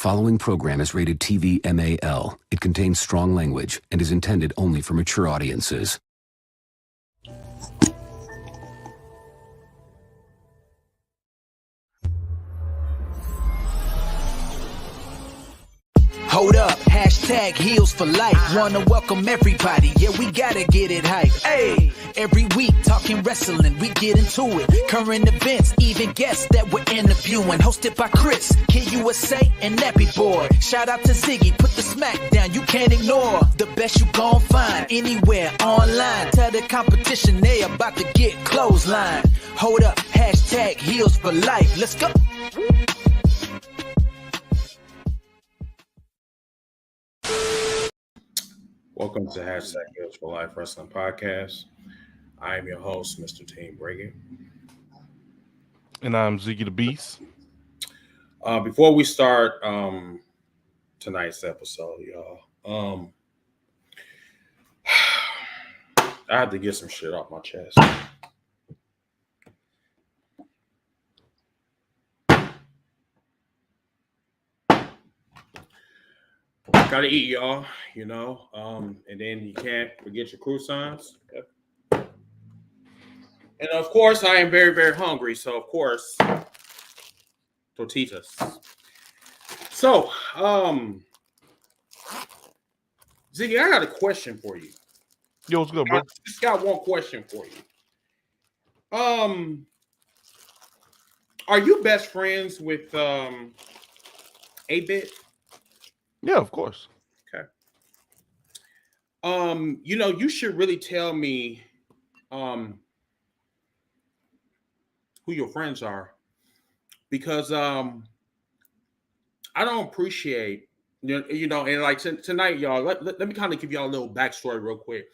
following program is rated TV MAL. It contains strong language and is intended only for mature audiences. Hold up, hashtag heels for life. Wanna welcome everybody, yeah, we gotta get it hype. Hey, every week talking wrestling, we get into it. Current events, even guests that we're interviewing. Hosted by Chris, Kid USA, and Nappy Boy. Shout out to Ziggy, put the smack down, you can't ignore. The best you gon' find anywhere online. Tell the competition they about to get clothesline. Hold up, hashtag heels for life. Let's go. Welcome to Hashtag Heels for Life Wrestling Podcast. I am your host, Mr. Team Briggy. And I'm Ziggy the Beast. Before we start tonight's episode, y'all, I had to get some shit off my chest. Gotta eat, y'all, and then you can't forget your croissants. Yep. And of course, I am very, very hungry. So, of course, tortillas. So, Ziggy, I got a question for you. Yo, what's good, bro? I just got one question for you. Are you best friends with 8-Bit? Yeah, of course. Okay. You should really tell me who your friends are, because I don't appreciate and like tonight, y'all. Let me kind of give y'all a little backstory real quick.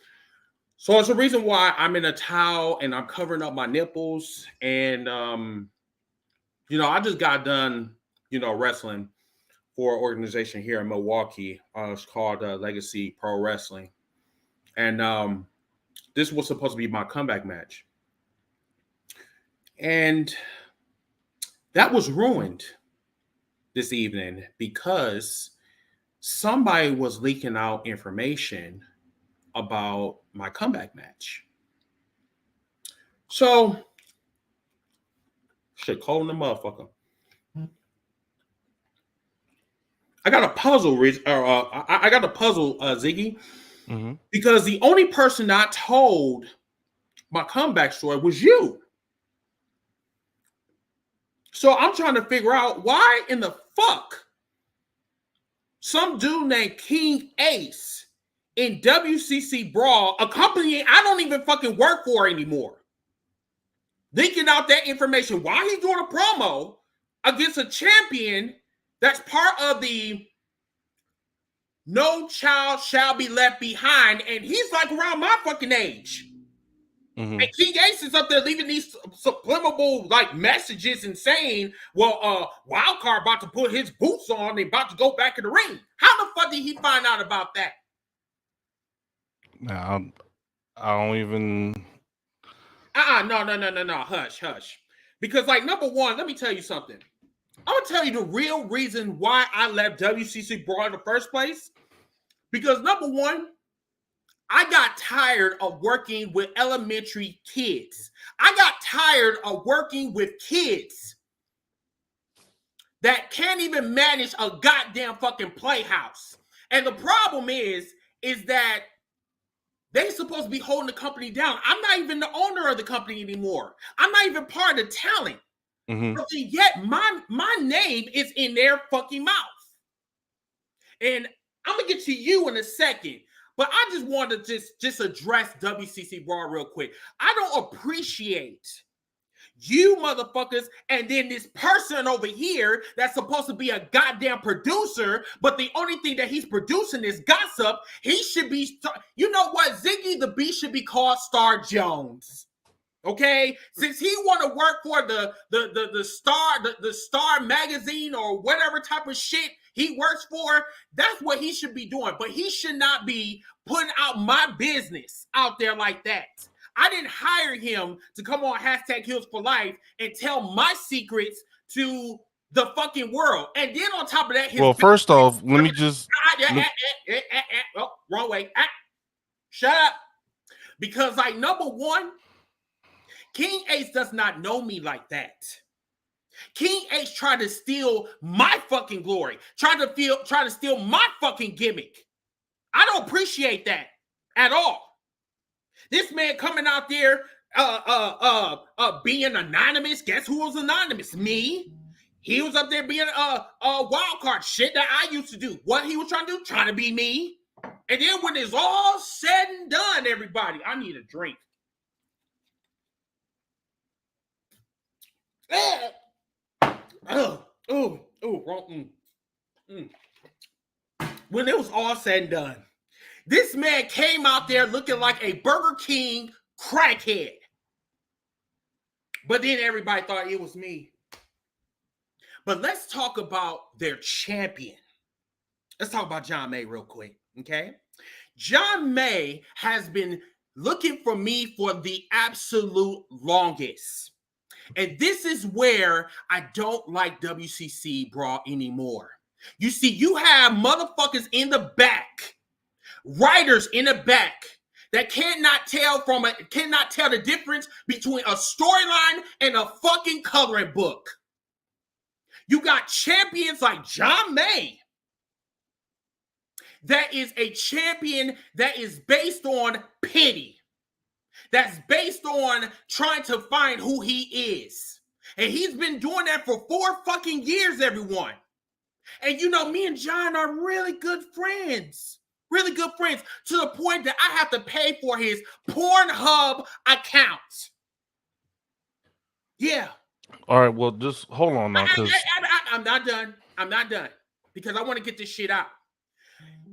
So it's the reason why I'm in a towel and I'm covering up my nipples, and I just got done wrestling for an organization here in Milwaukee. It's called Legacy Pro Wrestling. And this was supposed to be my comeback match. And that was ruined this evening because somebody was leaking out information about my comeback match. So, shit, cold in the motherfucker. I got a puzzle, Ziggy, because the only person I told my comeback story was you. So I'm trying to figure out why in the fuck some dude named King Ace in WCC Brawl, a company I don't even fucking work for anymore, leaking out that information while he's doing a promo against a champion that's part of the No Child Shall Be Left Behind, and he's like around my fucking age. And King Ace is up there leaving these subliminal like messages and saying, well, Wildcard about to put his boots on and about to go back in the ring. How the fuck did he find out about that? Nah, I don't even... No. Hush. Because, like, number one, let me tell you something. I'm going to tell you the real reason why I left WCC Brawl in the first place. Because, number one, I got tired of working with elementary kids. I got tired of working with kids that can't even manage a goddamn fucking playhouse. And the problem is that they're supposed to be holding the company down. I'm not even the owner of the company anymore. I'm not even part of the talent. But yet my name is in their fucking mouth. And I'm gonna get to you in a second, but I just want to just address WCC Brawl real quick. I don't appreciate you motherfuckers and then this person over here that's supposed to be a goddamn producer, but the only thing that he's producing is gossip. He should be, you know what? Ziggy the Beast should be called Star Jones. Okay, since he want to work for the Star magazine or whatever type of shit he works for, that's what he should be doing. But he should not be putting out my business out there like that. I didn't hire him to come on hashtag Heels for Life and tell my secrets to the fucking world. And then on top of that, well, first off, let me just. Oh, wrong way. Shut up. Because like number one, King Ace does not know me like that. King Ace tried to steal my fucking glory, try to steal my fucking gimmick. I don't appreciate that at all. This man coming out there being anonymous. Guess who was anonymous? Me. He was up there being a wild card, shit that I used to do. What he was trying to do? Trying to be me. And then when it's all said and done, everybody, I need a drink. When it was all said and done, this man came out there looking like a Burger King crackhead. But then everybody thought it was me. But let's talk about their champion. Let's talk about John May real quick, okay? John May has been looking for me for the absolute longest. And this is where I don't like WCC Brawl anymore. You see, you have motherfuckers in the back, writers in the back that cannot tell the difference between a storyline and a fucking coloring book. You got champions like John May. That is a champion that is based on pity. That's based on trying to find who he is. And he's been doing that for 4 fucking years, everyone. And you know, me and John are really good friends. Really good friends. To the point that I have to pay for his Pornhub account. Yeah. All right, well, just hold on now, because I'm not done. I'm not done. Because I want to get this shit out.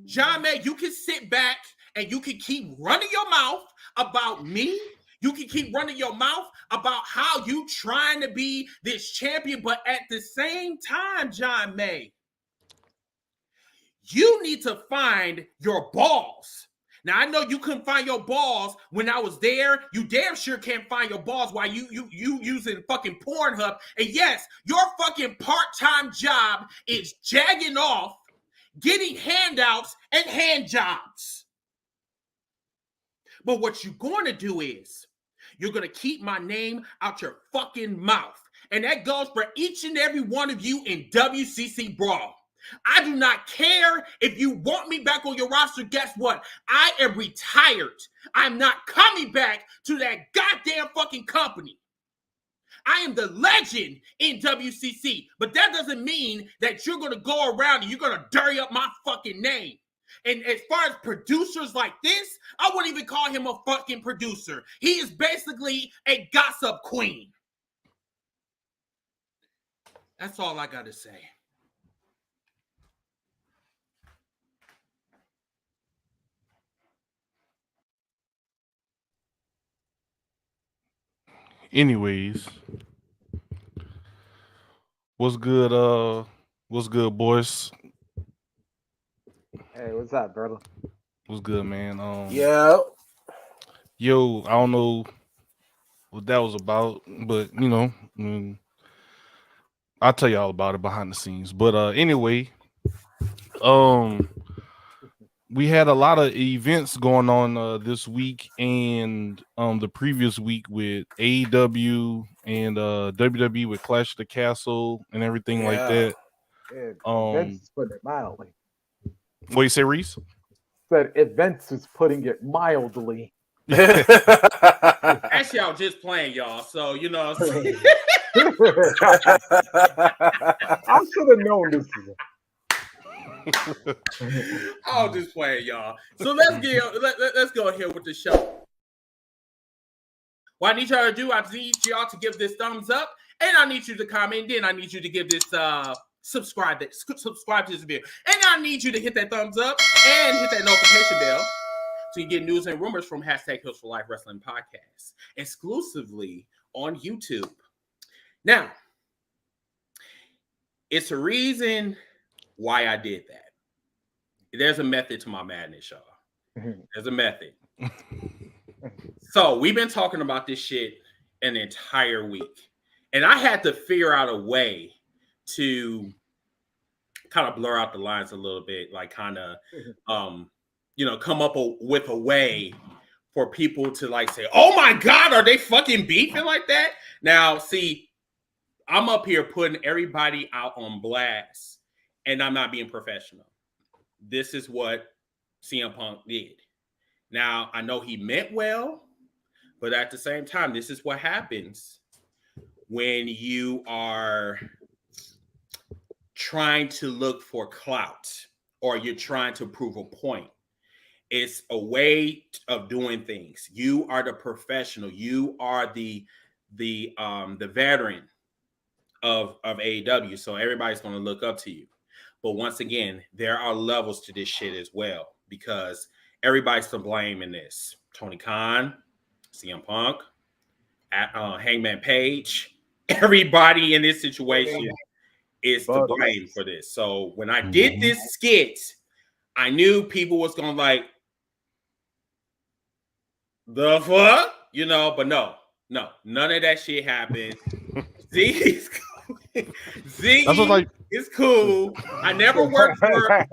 John May, you can sit back and you can keep running your mouth about me. You can keep running your mouth about how you trying to be this champion. But at the same time, John May, you need to find your balls. Now, I know you couldn't find your balls when I was there. You damn sure can't find your balls while you using fucking Pornhub. And yes, your fucking part-time job is jagging off, getting handouts and hand jobs. But what you're going to do is you're going to keep my name out your fucking mouth. And that goes for each and every one of you in WCC Brawl. I do not care if you want me back on your roster. Guess what? I am retired. I'm not coming back to that goddamn fucking company. I am the legend in WCC, but that doesn't mean that you're going to go around and you're going to dirty up my fucking name. And as far as producers like this, I wouldn't even call him a fucking producer. He is basically a gossip queen. That's all I got to say. anyways, what's good? What's good, boys? Hey, what's up, brother? What's good, man? Yeah. Yo, I don't know what that was about, but you know, I'll tell you all about it behind the scenes. But anyway, we had a lot of events going on this week and the previous week with AEW and WWE with Clash of the Castle and everything like that. Vince is putting it mildly. What you say, Reese? Said if Vince is putting it mildly. Actually, I was just playing, y'all. So you know, I should have known this. I was just playing, y'all. So let's go here with the show. What I need y'all to do, I need y'all to give this thumbs up, and I need you to comment. Then I need you to give this subscribe to this video, and I need you to hit that thumbs up and hit that notification bell so you get news and rumors from #Hills for Life Wrestling Podcast exclusively on YouTube. Now, it's a reason why I did that. There's a method to my madness, y'all. There's a method. So we've been talking about this shit an entire week, and I had to figure out a way to kind of blur out the lines a little bit, like kind of, come up with a way for people to like say, "Oh my God, are they fucking beefing like that?" Now, see, I'm up here putting everybody out on blast, and I'm not being professional. This is what CM Punk did. Now, I know he meant well, but at the same time, this is what happens when you are trying to look for clout or you're trying to prove a point. It's a way of doing things. You are the professional. You are the veteran of AEW. So everybody's going to look up to you. But once again, there are levels to this shit as well, because everybody's to blame in this. Tony Khan, CM Punk, Hangman Page, everybody in this situation is to blame for this. So when I did this skit, I knew people was going to like, the fuck? But no, none of that shit happened. Z is cool. I never worked for.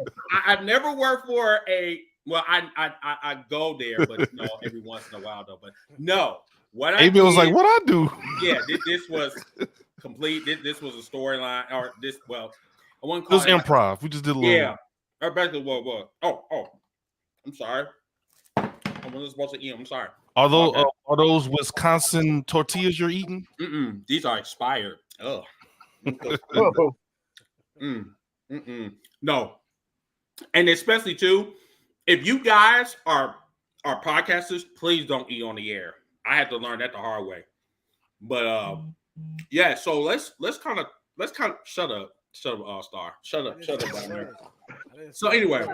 I've never worked for a. Well, I go there, but every once in a while though. But no, what I did, was like, what I do? Yeah, this was complete. This was a storyline, or this. Well, I wouldn't It call was it improv. We just did a little. Yeah, or basically, what? Oh, I'm sorry. I wasn't supposed to eat. I'm sorry. Are those Wisconsin tortillas you're eating? These are expired. Oh. No. And especially too, if you guys are podcasters, please don't eat on the air. I had to learn that the hard way. But yeah, so let's kind of shut up, All-Star. Shut up down there. So anyway,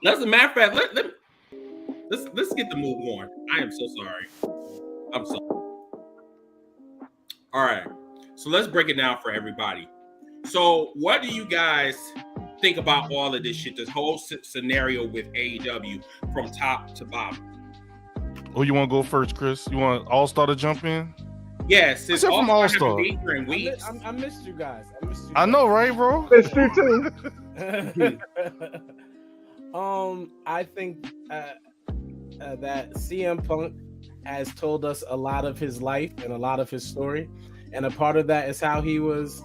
as a matter of fact, let's get the move going. I am so sorry. I'm sorry. All right. So let's break it down for everybody. So what do you guys think about all of this shit, this whole scenario with AEW from top to bottom? Oh, you want to go first, Chris? You want All-Star to jump in? Yes. Except from All-Star. I missed you guys. I know, right, bro? Missed you too. I think that CM Punk has told us a lot of his life and a lot of his story, and a part of that is how he was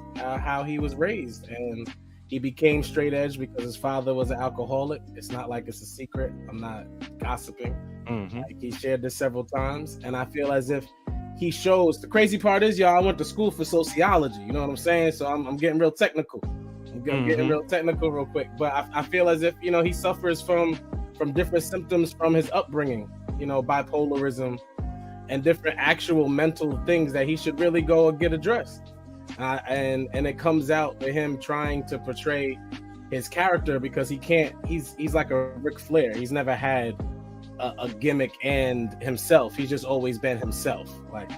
raised, and he became straight edge because his father was an alcoholic. It's not like it's a secret. I'm not gossiping. Like, he shared this several times, and I feel as if he shows. The crazy part is, y'all, I went to school for sociology. You know what I'm saying? So I'm getting real technical. I'm getting real technical real quick, but I feel as if he suffers from different symptoms from his upbringing, bipolarism and different actual mental things that he should really go and get addressed. And it comes out with him trying to portray his character because he can't. He's like a Ric Flair. He's never had a gimmick and himself. He's just always been himself. Like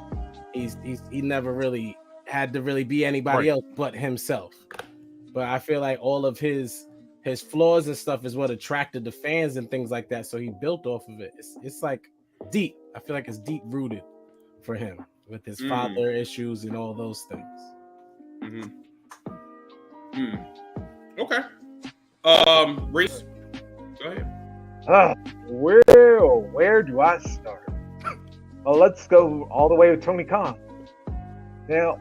he never really had to really be anybody else but himself. But I feel like all of his flaws and stuff is what attracted the fans and things like that. So he built off of it. It's like deep. I feel like it's deep rooted for him with his father issues and all those things. Okay. Reese, go ahead. Where do I start? Well, let's go all the way to Tony Khan. Now,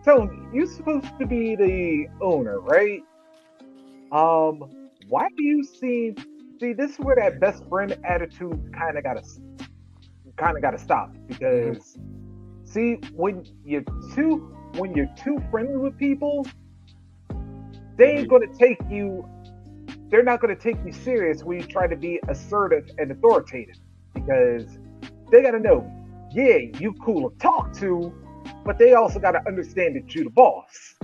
Tony, you're supposed to be the owner, right? Why do you see this is where that best friend attitude kind of gotta stop, because see, when you're too friendly with people, they're not gonna take you serious when you try to be assertive and authoritative, because they gotta know, yeah, you cool to talk to, but they also gotta understand that you're the boss.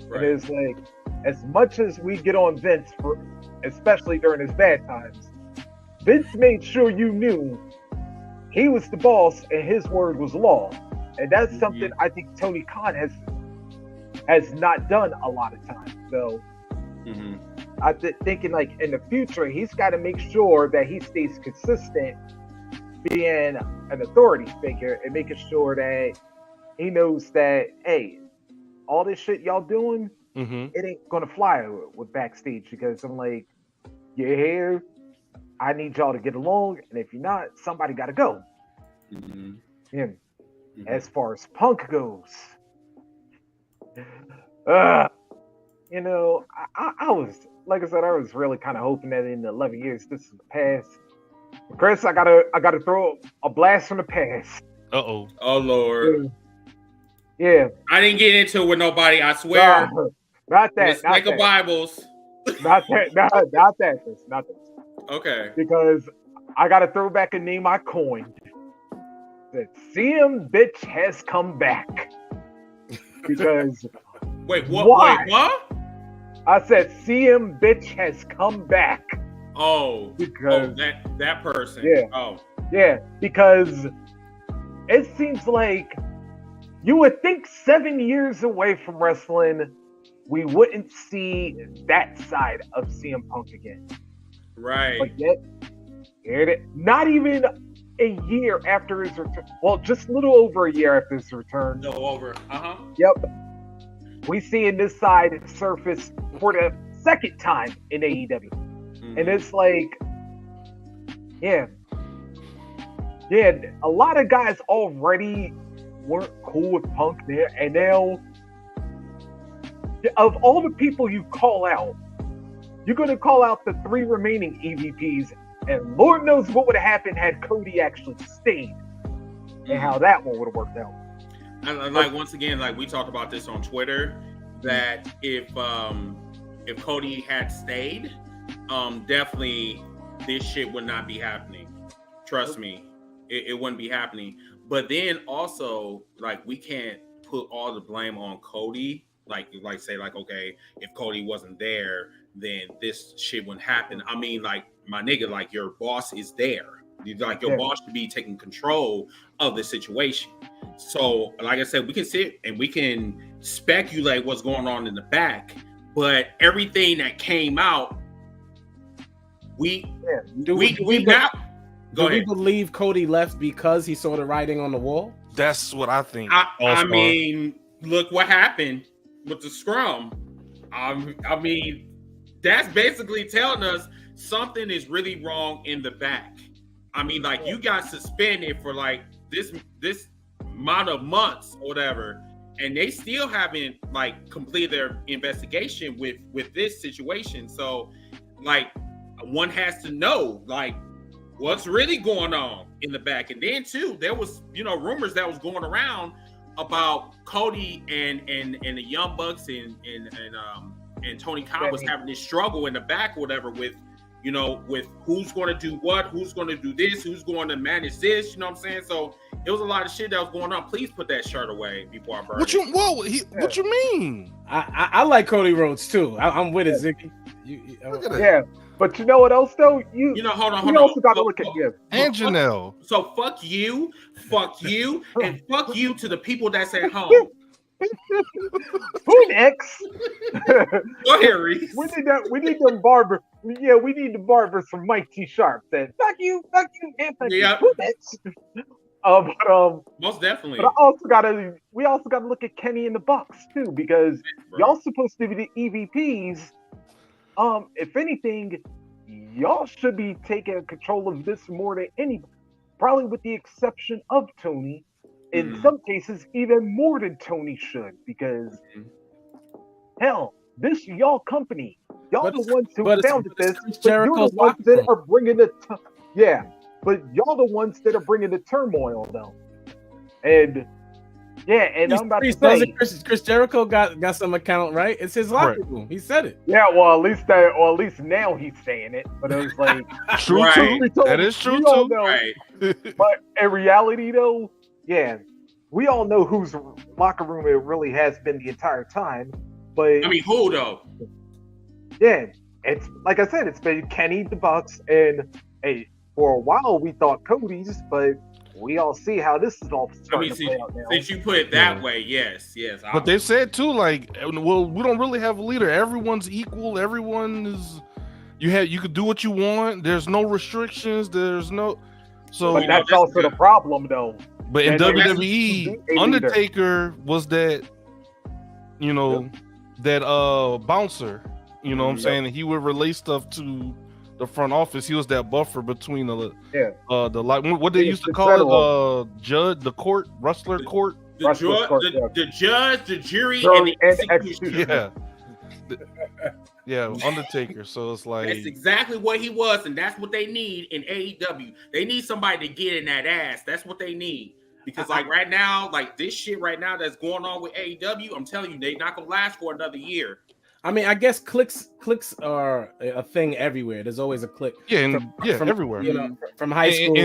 Right. And it's like, as much as we get on Vince, especially during his bad times, Vince made sure you knew he was the boss and his word was law. And that's something I think Tony Khan has not done a lot of times. So I'm thinking, like, in the future, he's got to make sure that he stays consistent being an authority figure and making sure that he knows that, hey, all this shit y'all doing, Mm-hmm. it ain't gonna fly with backstage because I'm like, you're here. I need y'all to get along, and if you're not, somebody got to go. Mm-hmm. And Mm-hmm. as far as Punk goes, you know, I was, like I said, I was really kind of hoping that in the 11 years this is the past. Chris, I gotta throw a blast from the past. Uh-oh. Oh Lord. Yeah. I didn't get into it with nobody, I swear. Not that. Let's make a Bibles. Not that. Not that. Chris, not that. Okay. Because I gotta throw back a name I coined. That CM bitch has come back. Because wait, what? why? Wait, what? I said CM bitch has come back. Oh, because that person. Yeah. Oh, yeah. Because it seems like you would think 7 years away from wrestling, we wouldn't see that side of CM Punk again. right. But yet, here it is. Not even a year after his return. Well, just a little over a year after his return. No, over. Yep. We seeing this side surface for the second time in AEW. Mm-hmm. And it's like, yeah, a lot of guys already weren't cool with Punk there, and now, of all the people you call out, you're going to call out the 3 remaining EVPs, and Lord knows what would have happened had Cody actually stayed, and how that one would have worked out. And like once again, like we talked about this on Twitter, that if Cody had stayed, definitely this shit would not be happening. Trust me, it wouldn't be happening. But then also, like, we can't put all the blame on Cody. Like say, like, okay, if Cody wasn't there, then this shit wouldn't happen. I mean, like, my nigga, like, your boss is there. Like, your boss should be taking control of the situation. So, like I said, we can sit and we can speculate what's going on in the back, but everything that came out, Do we believe Cody left because he saw the writing on the wall? That's what I think. I mean, look what happened with the scrum. I mean, that's basically telling us something is really wrong in the back. I mean, like, you got suspended for like this amount of months or whatever, and they still haven't like completed their investigation with this situation. So, like, one has to know, like, what's really going on in the back. And then too, there was, rumors that was going around about Cody and the Young Bucks and Tony Khan was having this struggle in the back or whatever with who's going to do what, who's going to do this, who's going to manage this, you know what I'm saying? So it was a lot of shit that was going on. Please put that shirt away before I burn it. What you mean? I like Cody Rhodes too. I'm with it, Ziggy. Yeah. But you know what else though? Hold on. You also got to look at you. And Janelle. So fuck you, and fuck you to the people that's at home. Who next? Go ahead, Reese. We need them barbers. Yeah, we need the barbers from Mike T. Sharp. That fuck you, and fuck you. Who next? Most definitely. But we also gotta look at Kenny and the Bucks too, because y'all supposed to be the EVPs. If anything, y'all should be taking control of this more than anybody. Probably with the exception of Tony. In some cases, even more than Tony should, because hell, this y'all company, y'all the ones who founded this. But you're the ones that are bringing the but y'all the ones that are bringing the turmoil though. And I'm about to say, Chris Jericho got some account, right? It's his locker room. He said it. Yeah, well, at least now he's saying it. But it was like true too. That is true too. Right. But in reality, though, we all know whose locker room it really has been the entire time. But I mean, who though? Yeah, it's like I said, it's been Kenny, the Bucks, and for a while we thought Cody's, but we all see how this is all starting to play out now. Since you put it that way, yes. But they said too, like, well, we don't really have a leader. Everyone's equal. Everyone is. You could do what you want. There's no restrictions. There's no. So but that's also the problem, though. But in WWE, Undertaker was that you know, that bouncer, you know what I'm saying? And he would relay stuff to the front office. He was that buffer between the like what they used to call it, judge, the court, rustler court. The judge, the jury, and the executioner. Yeah, Undertaker. So it's like that's exactly what he was, and that's what they need in AEW. They need somebody to get in that ass. That's what they need. Because like right now, like this shit right now that's going on with AEW, I'm telling you, they're not gonna last for another year. I mean, I guess clicks are a thing everywhere. There's always a click. Yeah, from everywhere. You know, from high school.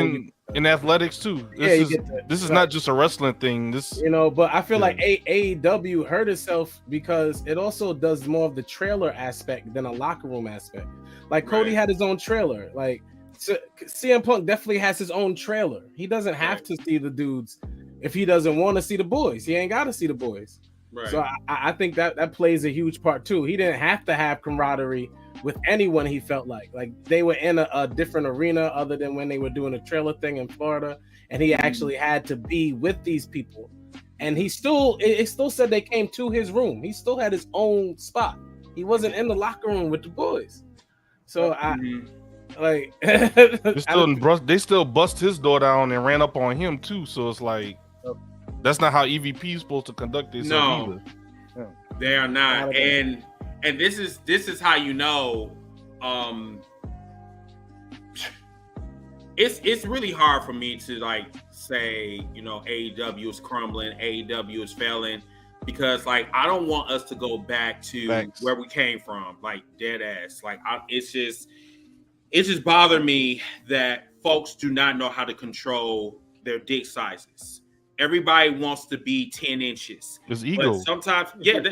In athletics too. This is not just a wrestling thing. This, you know, but I feel like AEW hurt itself because it also does more of the trailer aspect than a locker room aspect. Like Cody had his own trailer. Like CM Punk definitely has his own trailer. He doesn't have to see the dudes if he doesn't want to see the boys. He ain't got to see the boys. Right. So I think that plays a huge part too. He didn't have to have camaraderie with anyone. He felt like they were in a different arena other than when they were doing a trailer thing in Florida, and he actually had to be with these people. And it still said they came to his room. He still had his own spot. He wasn't in the locker room with the boys. So they still bust his door down and ran up on him too. So it's like. That's not how EVP is supposed to conduct themselves either. They are not. And this is how you know it's really hard for me to like say, you know, AEW is crumbling, AEW is failing, because like I don't want us to go back to where we came from, like dead ass. Like it's just bothered me that folks do not know how to control their dick sizes. Everybody wants to be 10 inches. It's ego. But sometimes,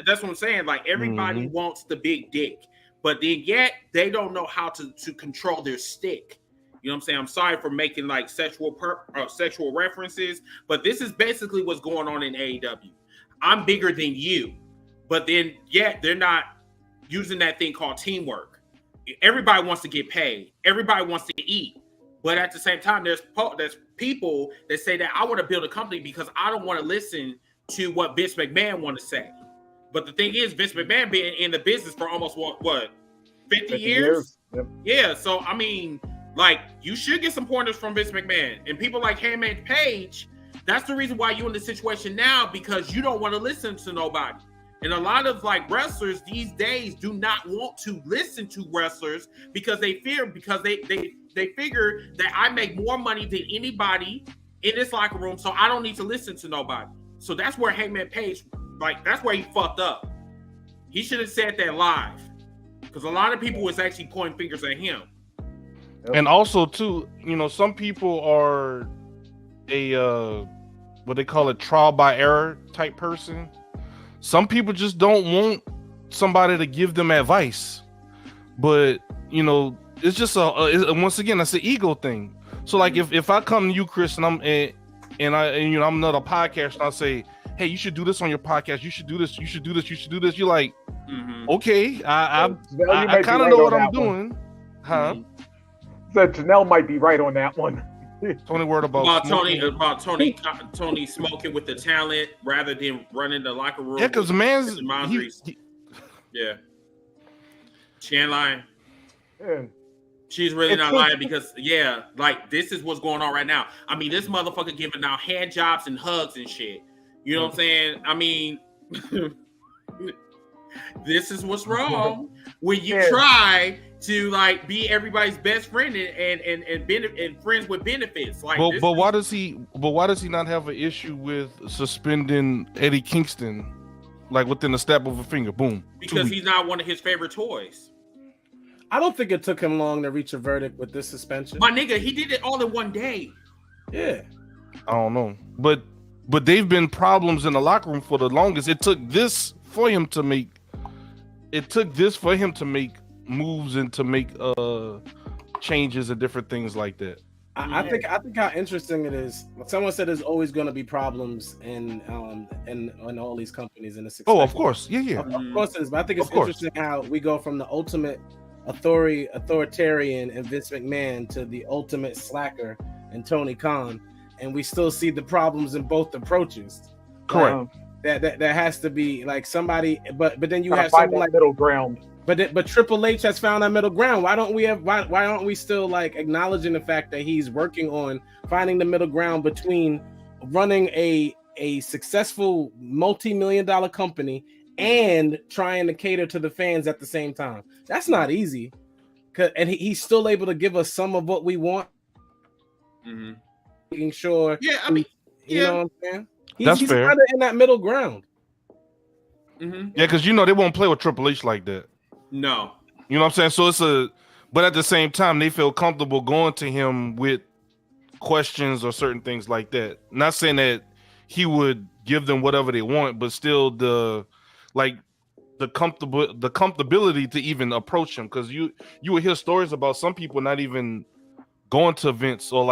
that's what I'm saying. Like everybody wants the big dick, but then yet they don't know how to control their stick. You know what I'm saying? I'm sorry for making like sexual references, but this is basically what's going on in AEW. I'm bigger than you, but then yet they're not using that thing called teamwork. Everybody wants to get paid. Everybody wants to eat. But at the same time, there's people that say that I want to build a company because I don't want to listen to what Vince McMahon want to say. But the thing is, Vince McMahon been in the business for almost what 50 years? Yep. Yeah. So I mean, like you should get some pointers from Vince McMahon and people like Hangman Page. That's the reason why you're in the situation now, because you don't want to listen to nobody. And a lot of like wrestlers these days do not want to listen to wrestlers because they figure that I make more money than anybody in this locker room, so I don't need to listen to nobody. So that's where Hangman Page, like that's where he fucked up. He should have said that live, because a lot of people was actually pointing fingers at him. And also too, you know, some people are a what they call a trial by error type person. Some people just don't want somebody to give them advice, but you know, it's just once again, that's an ego thing. So like if I come to you, Chris, and I'm you know, I'm another podcast, and I say, hey, you should do this on your podcast. You should do this. You should do this. You should do this. You're like, okay, I kind of know what I'm doing, huh? So Janelle might be right on that one. Tony worried about Tony smoking with the talent rather than running the locker room. Yeah, because man's yeah, she ain't lying. Yeah. She's really not lying, because like this is what's going on right now. I mean, this motherfucker giving out hand jobs and hugs and shit. You know what I'm saying? I mean, this is what's wrong when you try to like be everybody's best friend and friends with benefits. Like, but why does he not have an issue with suspending Eddie Kingston like within a snap of a finger? Boom. Because he's not one of his favorite toys. I don't think it took him long to reach a verdict with this suspension. My nigga, he did it all in one day. Yeah. I don't know, but they've been problems in the locker room for the longest. It took this for him to make moves and to make changes and different things like that. I think how interesting it is. Someone said there's always going to be problems in all these companies in the succession. Oh, of course, yeah. Of course it is. But I think it's interesting how we go from the ultimate authoritarian and Vince McMahon to the ultimate slacker and Tony Khan, and we still see the problems in both approaches. Correct. That has to be like somebody, but then you Gotta have find someone that like middle ground. But Triple H has found that middle ground. Why aren't we still like acknowledging the fact that he's working on finding the middle ground between running a successful multi-million-dollar company and trying to cater to the fans at the same time? That's not easy. And he's still able to give us some of what we want. Mm-hmm. Making sure, Yeah, I mean, you know what I'm saying? That's He's fair. kind of in that middle ground. Mm-hmm. Yeah, because they won't play with Triple H like that. No. You know what I'm saying? So but at the same time, they feel comfortable going to him with questions or certain things like that. Not saying that he would give them whatever they want, but still the comfortability to even approach him. Because you would hear stories about some people not even going to events, or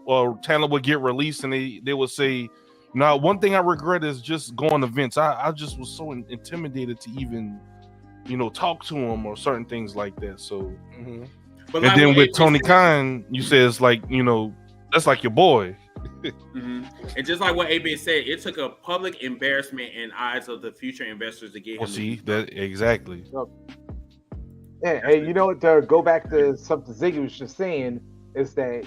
or talent would get released and they would say, one thing I regret is just going to events. I just was so intimidated to even talk to him or certain things like that. So, But and then with Tony Khan, you say it's like that's like your boy. Mm-hmm. And just like what AB said, it took a public embarrassment in eyes of the future investors to get him. Well, see that exactly. Yeah, hey, to go back to something Ziggy was just saying is that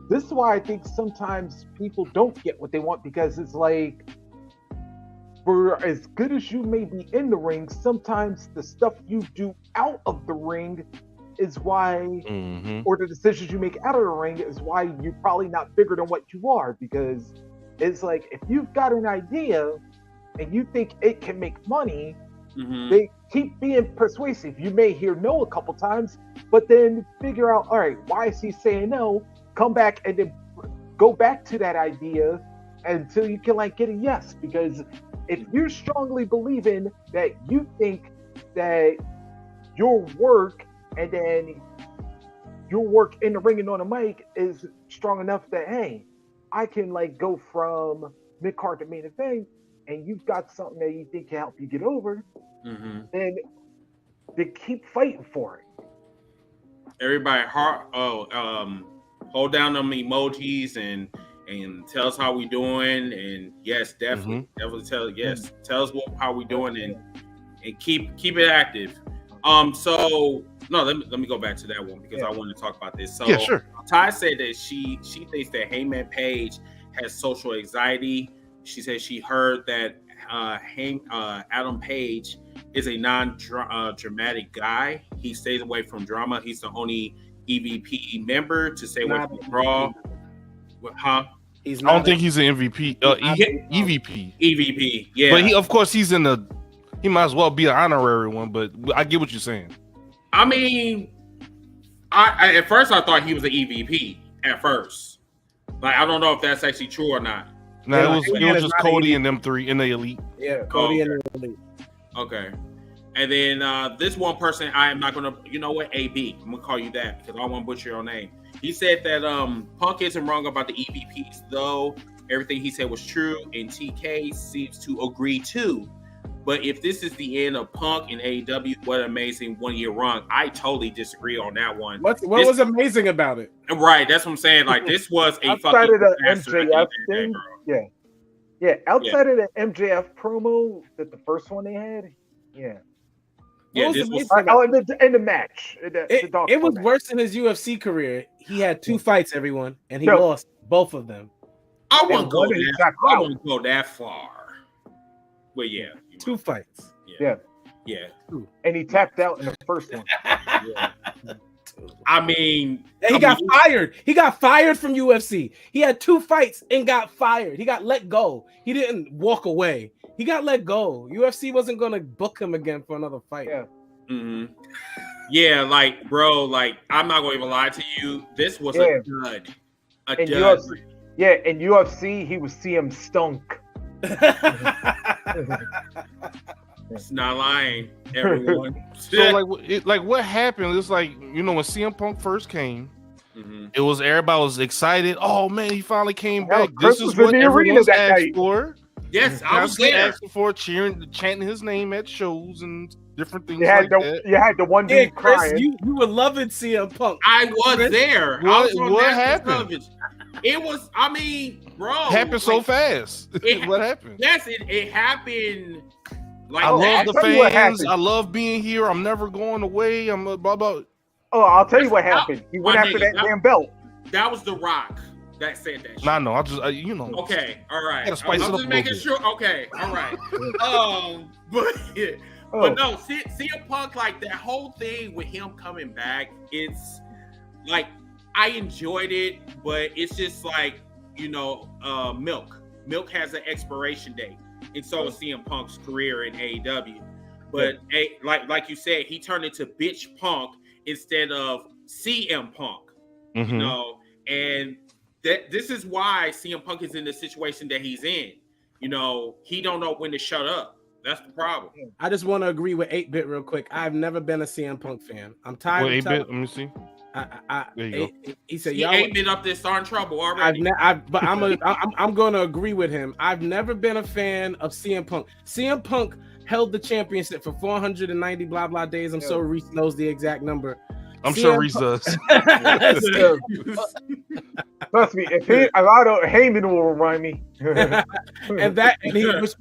this is why I think sometimes people don't get what they want, because it's like, for as good as you may be in the ring, sometimes the stuff you do out of the ring is why, or the decisions you make out of the ring is why you're probably not bigger than what you are. Because it's like, if you've got an idea and you think it can make money, they keep being persuasive. You may hear no a couple times, but then figure out, all right, why is he saying no? Come back and then go back to that idea until you can get a yes. Because if you're strongly believing that you think that your work and then your work in the ring and on the mic is strong enough that, hey, I can go from mid-card to main event, and you've got something that you think can help you get over, then they keep fighting for it. Everybody, hold down them emojis and tell us how we doing. And yes, definitely tell us how we doing, and keep it active. So no, let me go back to that one because I want to talk about this. So yeah, sure. Ty said that she thinks that Heyman Page has social anxiety. She said she heard that Adam Page is a non-dramatic guy. He stays away from drama. He's the only EVP member to stay away from Raw. Huh? I don't think he's an MVP. EVP. EVP, yeah. But of course, he might as well be an honorary one. But I get what you're saying. I mean, I at first I thought he was an EVP at first. I don't know if that's actually true or not. No, it was just Cody and them three in the Elite. Yeah, Cody and the Elite. Okay. And then this one person, I am not gonna, AB. I'm gonna call you that because I don't want to butcher your name. He said that Punk isn't wrong about the EVPs, though. Everything he said was true, and TK seems to agree too. But if this is the end of Punk and AEW, what an amazing 1 year run. I totally disagree on that one. What was amazing about it? Right, that's what I'm saying. This was a outside fucking of the MJF thing. Yeah. Outside of the MJF promo, that the first one they had, this was in the match. It was worse than his UFC career. He had 2 fights, everyone, and he lost both of them. I wouldn't go that far. Well, yeah. 2 fights. Yeah. And he tapped out in the first one. I mean, he got fired. He got fired from UFC. He had 2 fights and got fired. He got let go. He didn't walk away. He got let go. UFC wasn't going to book him again for another fight. Yeah. Mm-hmm. Yeah, bro, I'm not going to even lie to you. This was a dud. In UFC, he was CM Stunk. It's not lying, everyone. So what happened? It's when CM Punk first came, it was everybody was excited. Oh man, he finally came back. This is what everyone's asked for. Yes, I was there. Asking for chanting his name at shows and different things that. You had the one dude Chris, crying. you were loving CM Punk. I was there. What happened? It was, I mean, bro. Happened so fast. What happened? Yes, it happened. Like I love the tell you what fans. happened. I love being here. I'm never going away. I'm blah blah. Oh, I'll tell you what happened. He went My after nigga, that damn belt. That was The Rock that said that shit. Nah, no. I just you know. Okay, all right. Gotta spice it I'm up just a making little sure. Okay, all right. But no, CM Punk, like that whole thing with him coming back, it's like I enjoyed it, but it's just like, you know, milk. Milk has an expiration date, and so is CM Punk's career in AEW. But like you said, he turned into bitch Punk instead of CM Punk. Mm-hmm. You know, and this is why CM Punk is in the situation that he's in. You know, he don't know when to shut up. That's the problem. I just want to agree with 8-Bit real quick. I've never been a CM Punk fan. I'm tired. Well, of 8-Bit. Let me see. There you go. He said, He "Y'all 8-Bit up there, starting trouble already." But I'm going to agree with him. I've never been a fan of CM Punk. CM Punk held the championship for 490 blah blah days. I'm sure Reese knows the exact number. I'm sure Reese does. Trust me, if I don't, Heyman will remind me.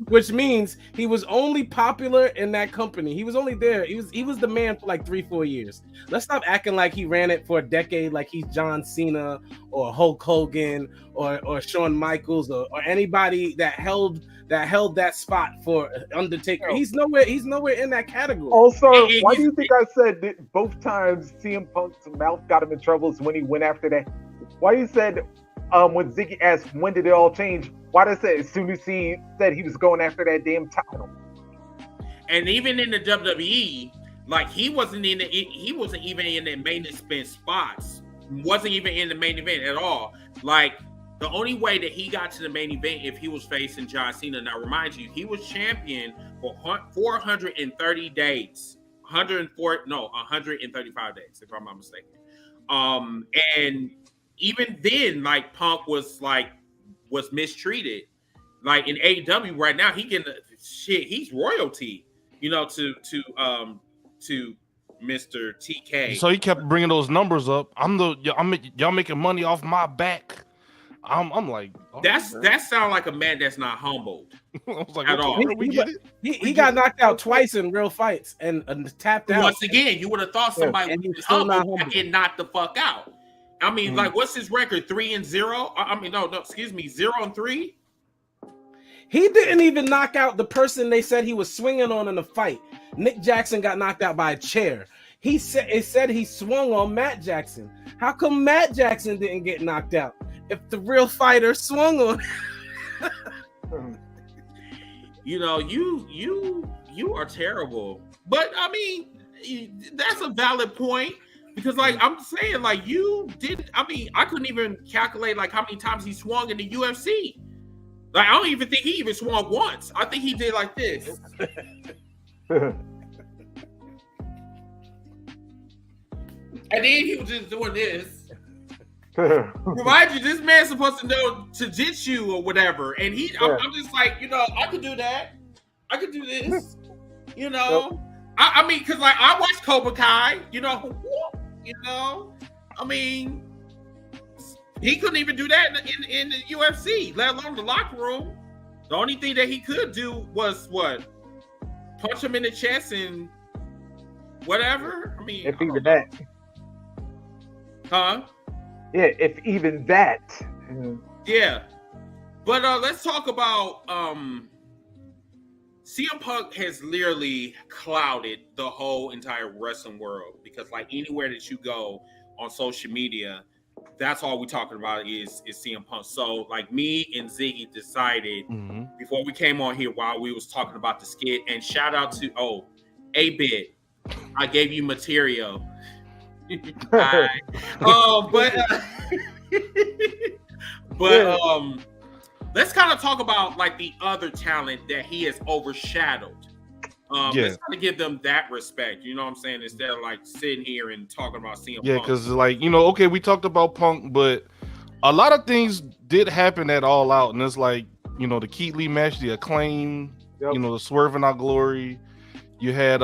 which means he was only popular in that company. He was only there. He was the man for like 3-4 years. Let's stop acting like he ran it for a decade, like he's John Cena or Hulk Hogan or Shawn Michaels or anybody that held that spot for Undertaker. He's nowhere in that category. Also, why do you think I said that both times CM Punk's mouth got him in trouble is when he went after that? Why you said when Ziggy asked when did it all change? Why did I say as soon as he said he was going after that damn title? And even in the WWE, like he wasn't even in the main event spots. Wasn't even in the main event at all. Like the only way that he got to the main event if he was facing John Cena. Now, remind you, he was champion for 430 days. 135 days, if I'm not mistaken. And even then, like Punk was mistreated. Like in AEW right now, he getting shit. He's royalty, you know, to Mr. TK. So he kept bringing those numbers up. Y'all making money off my back. I'm like, that sound like a man that's not humbled. I was like, at all. He got knocked out twice in real fights and tapped out. Once again, you would have thought somebody was humbled and get knocked the fuck out. I mean, like, what's his record? 3-0? I mean, no, excuse me, 0-3. He didn't even knock out the person they said he was swinging on in the fight. Nick Jackson got knocked out by a chair. It said he swung on Matt Jackson. How come Matt Jackson didn't get knocked out if the real fighter swung on? You know, you are terrible. But I mean, that's a valid point because, like, I'm saying, like, you didn't. I mean, I couldn't even calculate like how many times he swung in the UFC. Like, I don't even think he even swung once. I think he did like this. And then he was just doing this. Remind you, this man's supposed to know jiu-jitsu or whatever. And I'm just like, you know, I could do that. I could do this. You know? I mean, because, like, I watched Cobra Kai, you know? I mean, he couldn't even do that in the UFC, let alone the locker room. The only thing that he could do was, what? Punch him in the chest and whatever? I mean, if even that. Huh? Yeah, if even that. Yeah. But let's talk about CM Punk has literally clouded the whole entire wrestling world because, like, anywhere that you go on social media, that's all we're talking about is CM Punk. So, like, me and Ziggy decided before we came on here while we was talking about the skit, and shout out to 8-Bit, I gave you material. Let's kind of talk about, like, the other talent that he has overshadowed. Let's kind of give them that respect, you know what I'm saying, instead of, like, sitting here and talking about CM Punk. Yeah, because, like, you know, okay, we talked about Punk, but a lot of things did happen at All Out, and it's like, you know, the Keith Lee match, the Acclaim, you know, the Swerve in Our Glory. You had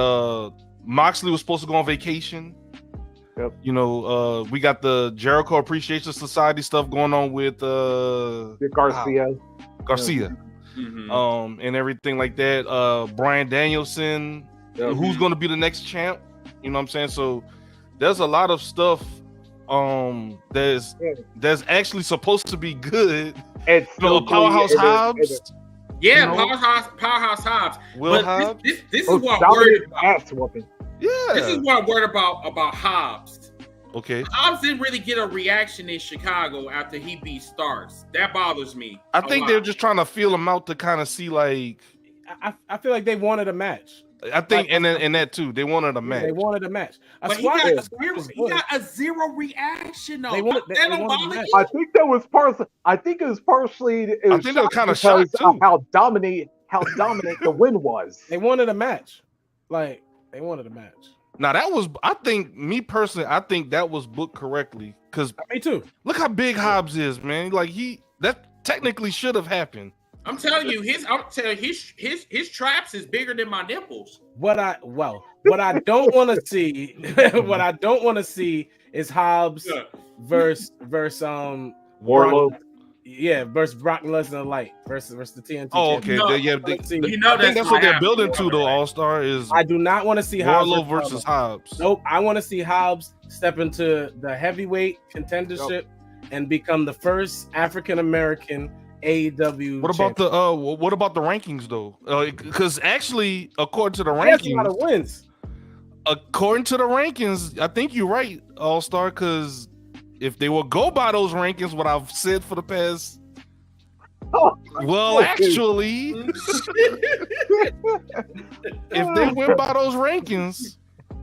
Moxley was supposed to go on vacation. Yep. You know, we got the Jericho Appreciation Society stuff going on with Garcia. Garcia. And everything like that. Bryan Danielson, who's going to be the next champ? You know what I'm saying? So there's a lot of stuff that's actually supposed to be good. And Powerhouse Hobbs. Yeah, Powerhouse Hobbs. Will Hobbs. This is what I'm worried about. Ass whooping. Yeah. This is what I'm worried about Hobbs. Okay. Hobbs didn't really get a reaction in Chicago after he beat Starks. That bothers me. I think they're just trying to feel him out to kind of see, like. I feel like they wanted a match. I think, and that too, they wanted a match. They wanted a match. But he got a zero reaction though. They wanted a match. I think that was partially. I think it was partially. I think they were kind of shocked too. How dominant the win was. They wanted a match. Like they wanted a match. Now that was, I think, me personally, I think that was booked correctly. Because me too. Look how big Hobbs is, man. Like that technically should have happened. I'm telling you, his traps is bigger than my nipples. What I don't want to see, what I don't want to see is Hobbs versus Warlow. Versus Brock Lesnar Light versus the TNT. Oh, okay. No, I think that's what they're building to, though. All Star is. I do not want to see Warlow versus Hobbs. Nope. I want to see Hobbs step into the heavyweight contendership and become the first African American AEW. What about the rankings though? Because actually, according to the rankings, a lot of wins. According to the rankings, I think you're right, All Star. Because if they will go by those rankings, what I've said for the past, actually, if they went by those rankings,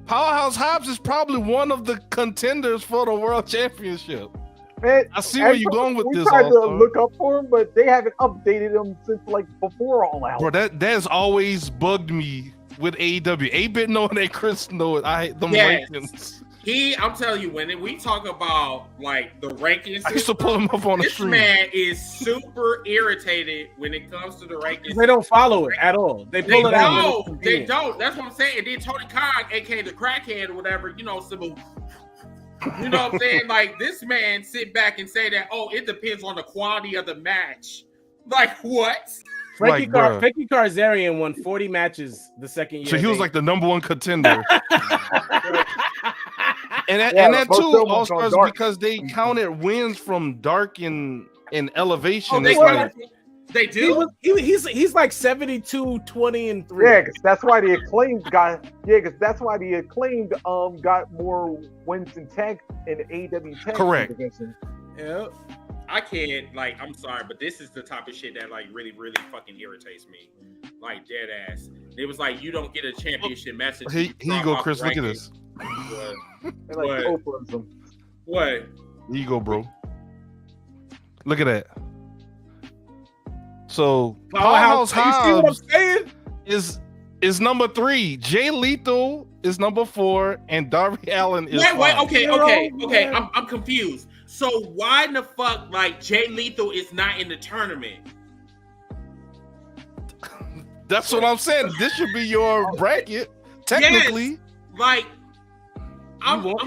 Powerhouse Hobbs is probably one of the contenders for the World Championship. Man, I see where you're going with this. We tried to look up for him, but they haven't updated him since like before All Out. Bro, that has always bugged me with AEW. A-Bit know it, and Chris know it. I hate them rankings. I'm telling you, when we talk about like the rankings, I used to pull him up on the stream. This man is super irritated when it comes to the rankings. They don't follow it at all. They pull it out. No, they don't. That's what I'm saying. And then Tony Khan, aka the crackhead or whatever, you know what I'm saying? Like this man sit back and say that, it depends on the quality of the match. Like what? Frankie Kazarian won 40 matches the second year. So he was like the number one contender. and that too, All Stars, because they counted wins from Dark and Elevation. They do. He's like 72, 20, and 3. Yeah, because that's why the Acclaimed got. Yeah, because that's why the Acclaimed got more wins in tag in the AEW tag. Correct. Division. Yeah. I can't, I'm sorry, but this is the type of shit that really, really fucking irritates me. Like dead ass. It was like you don't get a championship message. Here you go, Chris. Look at this. What? Here you go, bro. Look at that. So Powerhouse Hobbs is number 3. Jay Lethal is number 4, and Darby Allin is. Wait. Okay. I'm confused. So why in the fuck Jay Lethal is not in the tournament? That's what I'm saying. This should be your bracket, technically. Yes.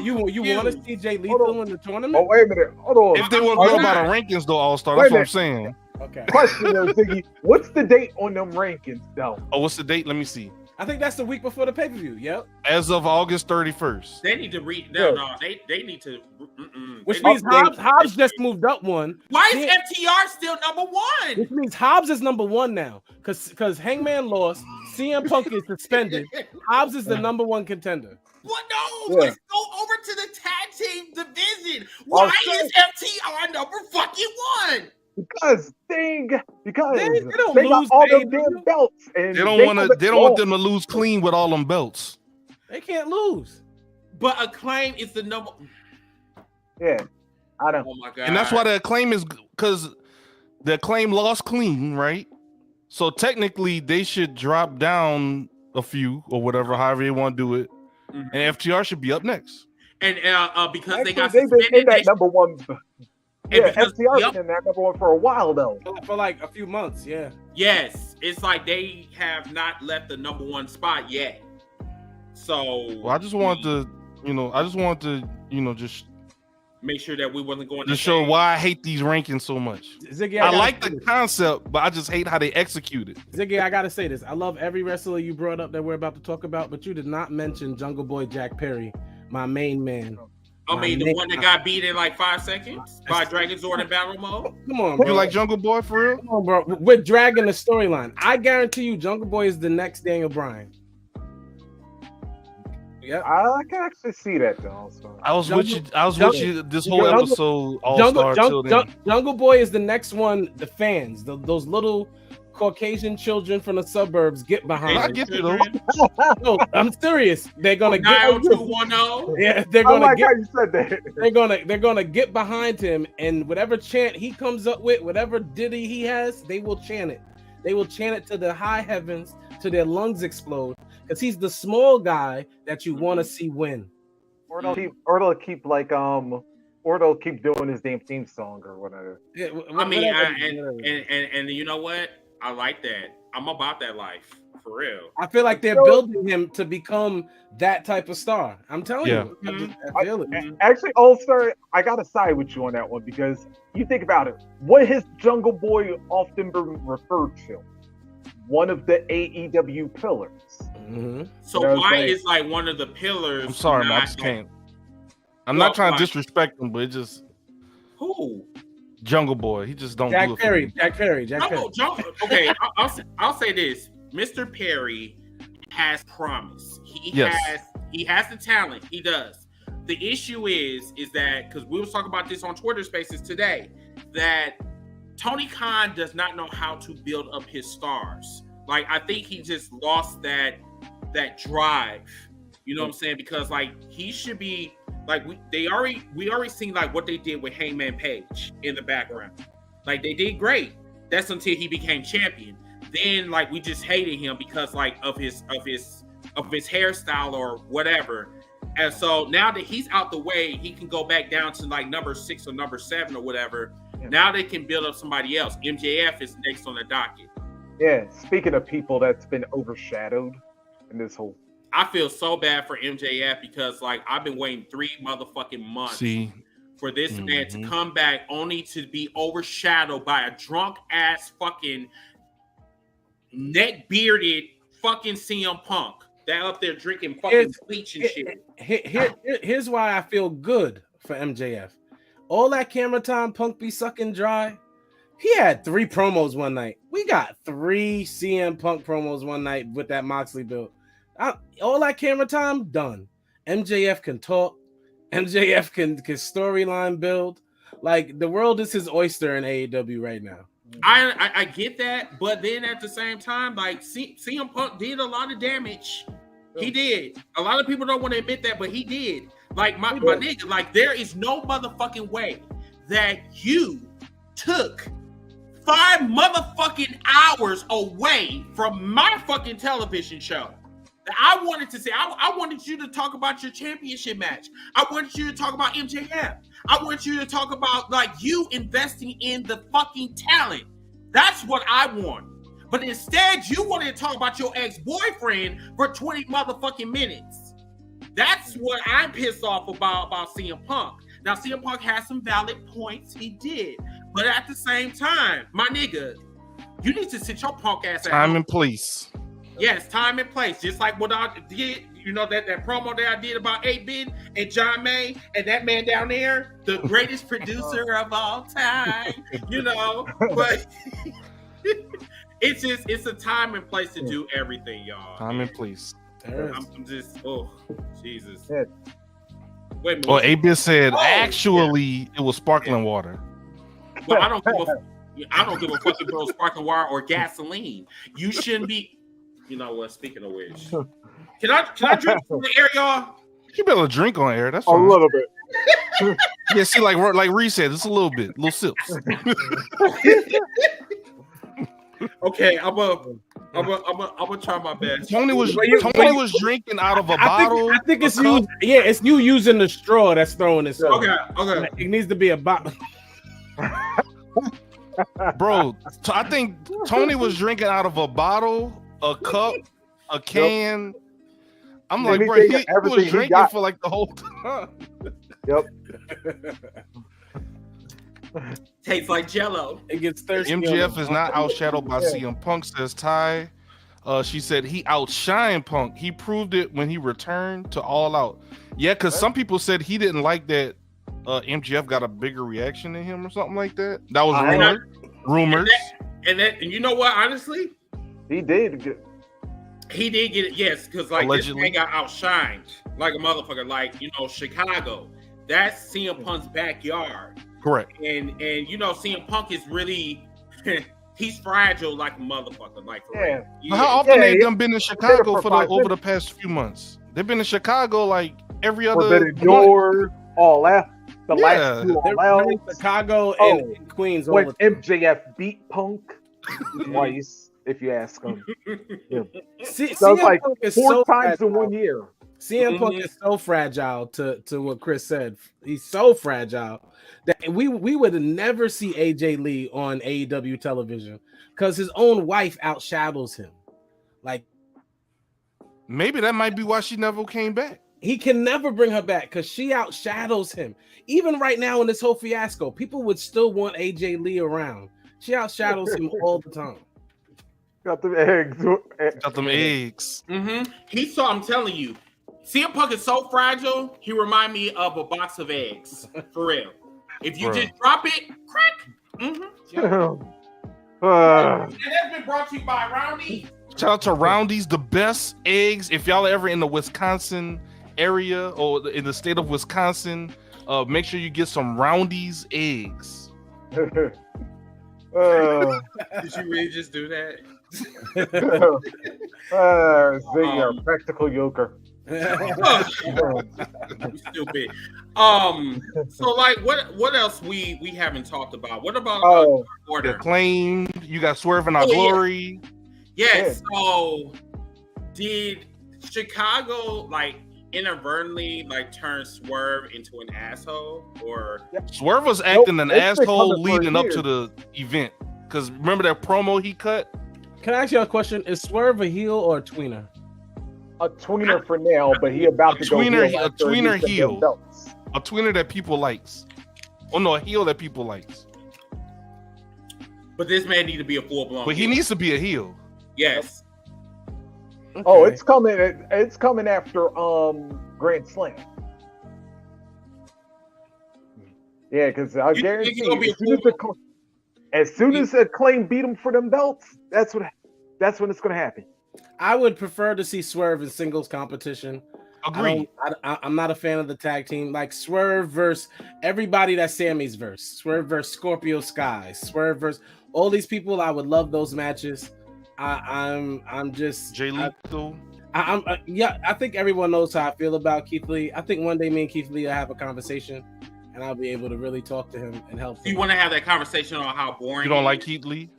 You want to see Jay Lethal in the tournament? Oh, wait a minute. Hold on. If they were going by the rankings, though, All Star. That's what I'm saying. Okay. Question though, Ziggy. What's the date on them rankings, though? Oh, what's the date? Let me see. I think that's the week before the pay-per-view. Yep. As of August 31st. They need to read. No, they need to. Which means Hobbs just moved up one. Why is FTR still number 1? Which means Hobbs is number 1 now, because Hangman lost. CM Punk is suspended. Hobbs is the number 1 contender. What? No, let's go over to the tag team division. Why is FTR number fucking 1? Because they got lose all them damn belts, and they don't want them to lose clean with all them belts. They can't lose. But Acclaim is the number. Yeah, I don't. Oh my god! And that's why the Acclaim is, because the Acclaim lost clean, right? So technically, they should drop down a few or whatever, however they want to do it, and FTR should be up next. And because they've suspended, been in that number 1. Yeah, because, FTR's been that number 1 for a while though. For like a few months, yeah. Yes, it's like they have not left the number 1 spot yet. So I just wanted to just make sure that we wasn't going to show why I hate these rankings so much. Ziggy, I like the concept, but I just hate how they execute it. Ziggy, I gotta say this. I love every wrestler you brought up that we're about to talk about, but you did not mention Jungle Boy Jack Perry, my main man. The one that got beat in like 5 seconds by Dragon Zord in battle mode. Come on, bro. You like Jungle Boy for real? Come on, bro. We're dragging the storyline. I guarantee you, Jungle Boy is the next Daniel Bryan. Yeah, I can actually see that though. So. I was with you this whole episode. Jungle Boy is the next one. The fans, those little Caucasian children from the suburbs get behind. I get it though. No, I'm serious. They're gonna get. 90210. Yeah, they're gonna like get. How you said that. They're gonna get behind him, and whatever chant he comes up with, whatever ditty he has, they will chant it. They will chant it to the high heavens, to their lungs explode, because he's the small guy that you want to see win. Or they'll keep doing his damn theme song or whatever. Yeah, and you know what? I like that. I'm about that life for real. I feel like they're building him to become that type of star. I'm telling you. I feel it. Actually, All-Star, I gotta side with you on that one because you think about it. What has Jungle Boy often been referred to? One of the AEW pillars. Mm-hmm. So why is like one of the pillars? I'm sorry, man. I just can't. I'm not trying to disrespect him, but it just who? Jungle Boy. He just don't do it for me. Jack Perry. Okay, I'll say this. Mr. Perry has promise. He has the talent. He does. The issue is that because we were talking about this on Twitter Spaces today, that Tony Khan does not know how to build up his stars. Like I think he just lost that drive. You know what I'm saying? Because like he should be like we already seen like what they did with Hangman Page in the background. Like they did great. That's until he became champion. Then like we just hated him because like of his hairstyle or whatever. And so now that he's out the way, he can go back down to like number 6 or number 7 or whatever. Yeah. Now they can build up somebody else. MJF is next on the docket. Yeah, speaking of people that's been overshadowed in this whole, I feel so bad for MJF because like I've been waiting 3 motherfucking months for this man to come back only to be overshadowed by a drunk ass fucking neck bearded fucking CM Punk that up there drinking fucking bleach and shit. Here's why I feel good for MJF. All that camera time Punk be sucking dry. He had 3 promos one night. We got 3 CM Punk promos one night with that Moxley build. All that camera time done. MJF can talk. MJF can storyline build. Like the world is his oyster in AEW right now. I get that, but then at the same time, like CM Punk did a lot of damage. He did. A lot of people don't want to admit that, but he did. Like my nigga, like there is no motherfucking way that you took 5 motherfucking hours away from my fucking television show. I wanted to say, I wanted you to talk about your championship match. I wanted you to talk about MJF. I want you to talk about like you investing in the fucking talent. That's what I want. But instead, you wanted to talk about your ex-boyfriend for 20 motherfucking minutes. That's what I'm pissed off about CM Punk. Now, CM Punk has some valid points. He did. But at the same time, my nigga, you need to sit your punk ass out. Time and place. Yes, time and place. Just like what I did, you know, that promo that I did about 8-Bit and John May and that man down there, the greatest producer of all time, you know. But it's a time and place to do everything, y'all. Time and place. I'm just, oh, Jesus. Yeah. Wait a minute. Well, 8-Bit said actually it was sparkling water. Well, I don't give a fuck if it was sparkling water or gasoline. You shouldn't be. You know what? Speaking of which, can I drink from the air, y'all? You better drink on air. That's a fine. little bit. Yeah, see, like Reed said, it's a little bit, little sips. Okay, I'm gonna try my best. Tony was drinking out of a bottle. I think it's you. Yeah, it's you using the straw that's throwing this. Okay. It needs to be a bottle. Bro, I think Tony was drinking out of a bottle, a cup, a can. I'm like, bro, he was everything he drinking got. for like the whole time. Yep. Tastes like Jello. It gets thirsty. MJF is not outshadowed by Yeah. CM Punk, says Ty. She said he outshined Punk. He proved it when he returned to All Out. Yeah, because some people said he didn't like that MJF got a bigger reaction than him or something like that. That was rumors. And you know what? Honestly, He did. he did get it. Yes, because like Allegedly. this man got outshined like a motherfucker. Like, you know, Chicago. That's CM Punk's backyard. Correct. And you know, CM Punk is really he's fragile like a motherfucker. Like, for Yeah. real. Now, how often Yeah, they done been in Chicago for over the past few months? They've been in Chicago like every other Forbidden month. Door, All Out. The Yeah. last two They're All in Out. Chicago Oh, and Queens all When the time. MJF beat Punk twice, if you ask him. Yeah. C- So it's CM like Punk is 4 so times in fragile. 1 year. CM Punk is so fragile to what Chris said. He's so fragile that we would never see AJ Lee on AEW television because his own wife outshadows him. Like, Maybe that might be why she never came back. he can never bring her back because she outshadows him. Even right now in this whole fiasco, people would still want AJ Lee around. She outshadows him all the time. Got them eggs. Got them eggs. Mm-hmm. I'm telling you, CM Punk is so fragile. He remind me of a box of eggs, for real. If you Bruh. just drop it, crack. Mm-hmm. Uh, And that's been brought to you by Roundy. Shout out to Roundy's, the best eggs. If y'all are ever in the Wisconsin area or in the state of Wisconsin, make sure you get some Roundy's eggs. Did you really just do that? Zinger, practical yoker. You stupid. So like, what else we haven't talked about? What about Oh, order? Acclaimed. You got Swerve in Our Oh, yeah. Glory. Yes. So did Chicago like inadvertently like turn Swerve into an asshole, or Swerve was acting an it's been asshole coming for leading up years. to the event. Because remember that promo he cut? Can I ask you a question? Is Swerve a heel or a tweener? a tweener for now, but he about A to go tweener- heel a after he tweener gets the heel. belts. A tweener that people likes. Oh no, a heel that people likes. but this man need to be a full blown. But he needs to be a heel. Yes. Oh, Okay. it's coming. It's coming after Grand Slam. Yeah, because I You guarantee think he gonna be as soon as Acclaim beat him for them belts, that's when it's gonna happen. I would prefer to see Swerve in singles competition. Agreed. I'm not a fan of the tag team. Like Swerve versus everybody that's Sammy's verse. Swerve versus Scorpio Sky. Swerve versus all these people. I would love those matches. I'm just Jay Lethal. yeah. I think everyone knows how I feel about Keith Lee. I think one day me and Keith Lee will have a conversation, and I'll be able to really talk to him and help Do you him. want to have that conversation on how boring You don't he like is? Keith Lee?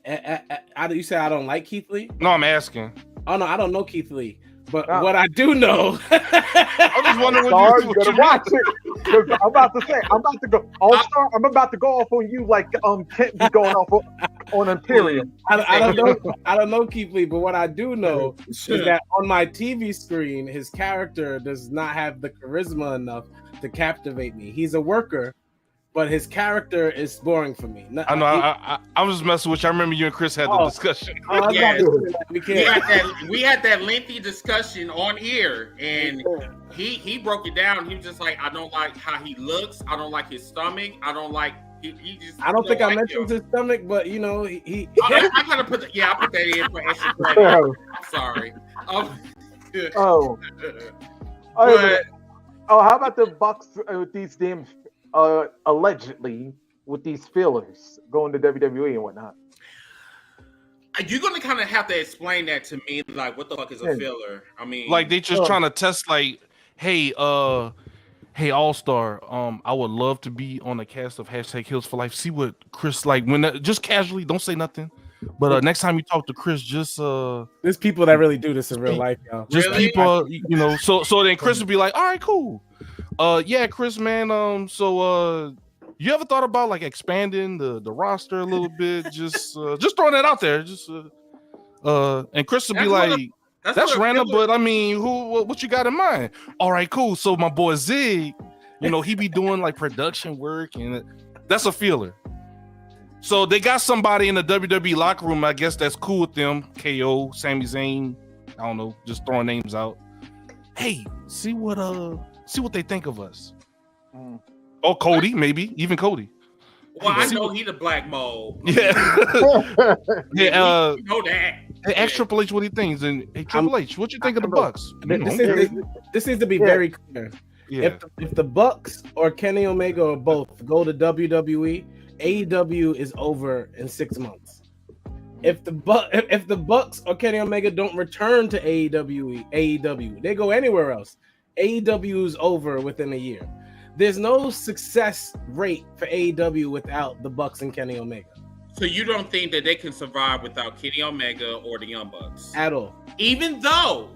Yeah, You say I don't like Keith Lee? No, I'm asking. Oh no, I don't know Keith Lee. But Oh. what I do know, I just wondering Sorry, you what gotta you watch it. 'Cause I'm about to say, I'm about to go All Star. I'm about to go off on you like Kent be going off on Imperium. I don't know Keith Lee, but what I do know is that on my TV screen, his character does not have the charisma enough to captivate me. He's a worker, but his character is boring for me. I know. I was just messing with you. I remember you and Chris had the Oh. discussion. Yes. We We can't. had that lengthy discussion on here, and he broke it down. He was just like, I don't like how he looks. I don't like his stomach. I don't like. He just. I don't think I like mentioned him. his stomach, but you know, he I gotta put that. Yeah, I put that in for extra credit. I'm sorry. Oh, But how about the Bucks with these damn allegedly with these fillers going to WWE and whatnot? you're gonna kind of have to explain that to me. Like, what the fuck is a Yeah. filler? I mean, Like they just trying to test. Like, hey, All Star. I would love to be on the cast of #Heels for Life. See what Chris like when just casually. Don't say nothing. But next time you talk to Chris, just there's people that really do this in real life, y'all. just Really? people, you know. So then Chris would be like, all right, cool. Yeah, Chris, man. So you ever thought about like expanding the roster a little bit? Just throwing that out there. Just and Chris would be That's what like, That's random, but I mean, what you got in mind? All right, cool. So my boy Zig, he be doing like production work, and that's a feeler. So they got somebody in the WWE locker room. I guess that's cool with them. KO, Sami Zayn. I don't know, just throwing names out. Hey, see what they think of us. Or Cody, maybe even Cody. Well, I know he the black mold. Yeah. You know that. Hey, ask Triple H what he thinks, and hey, Triple H, what you think of the Bucks? This needs to be very clear. Yeah. If the Bucks or Kenny Omega or both go to WWE, AEW is over in 6 months. If the Bucks or Kenny Omega don't return to AEW, they go anywhere else. AEW is over within a year. There's no success rate for AEW without the Bucks and Kenny Omega. So you don't think that they can survive without Kenny Omega or the Young Bucks? At all. Even though,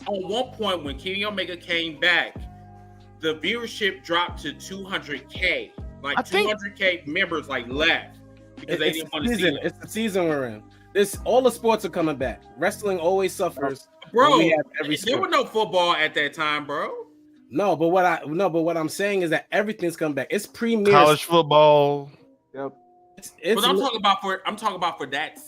on one point when Kenny Omega came back, the viewership dropped to 200K. Like 200K members left because they didn't want to see it. It's the season we're in. All the sports are coming back. Wrestling always suffers. Bro, there was no football at that time, bro. No, but what I'm saying is that everything's come back. It's premier college football. Yep. But I'm talking about for that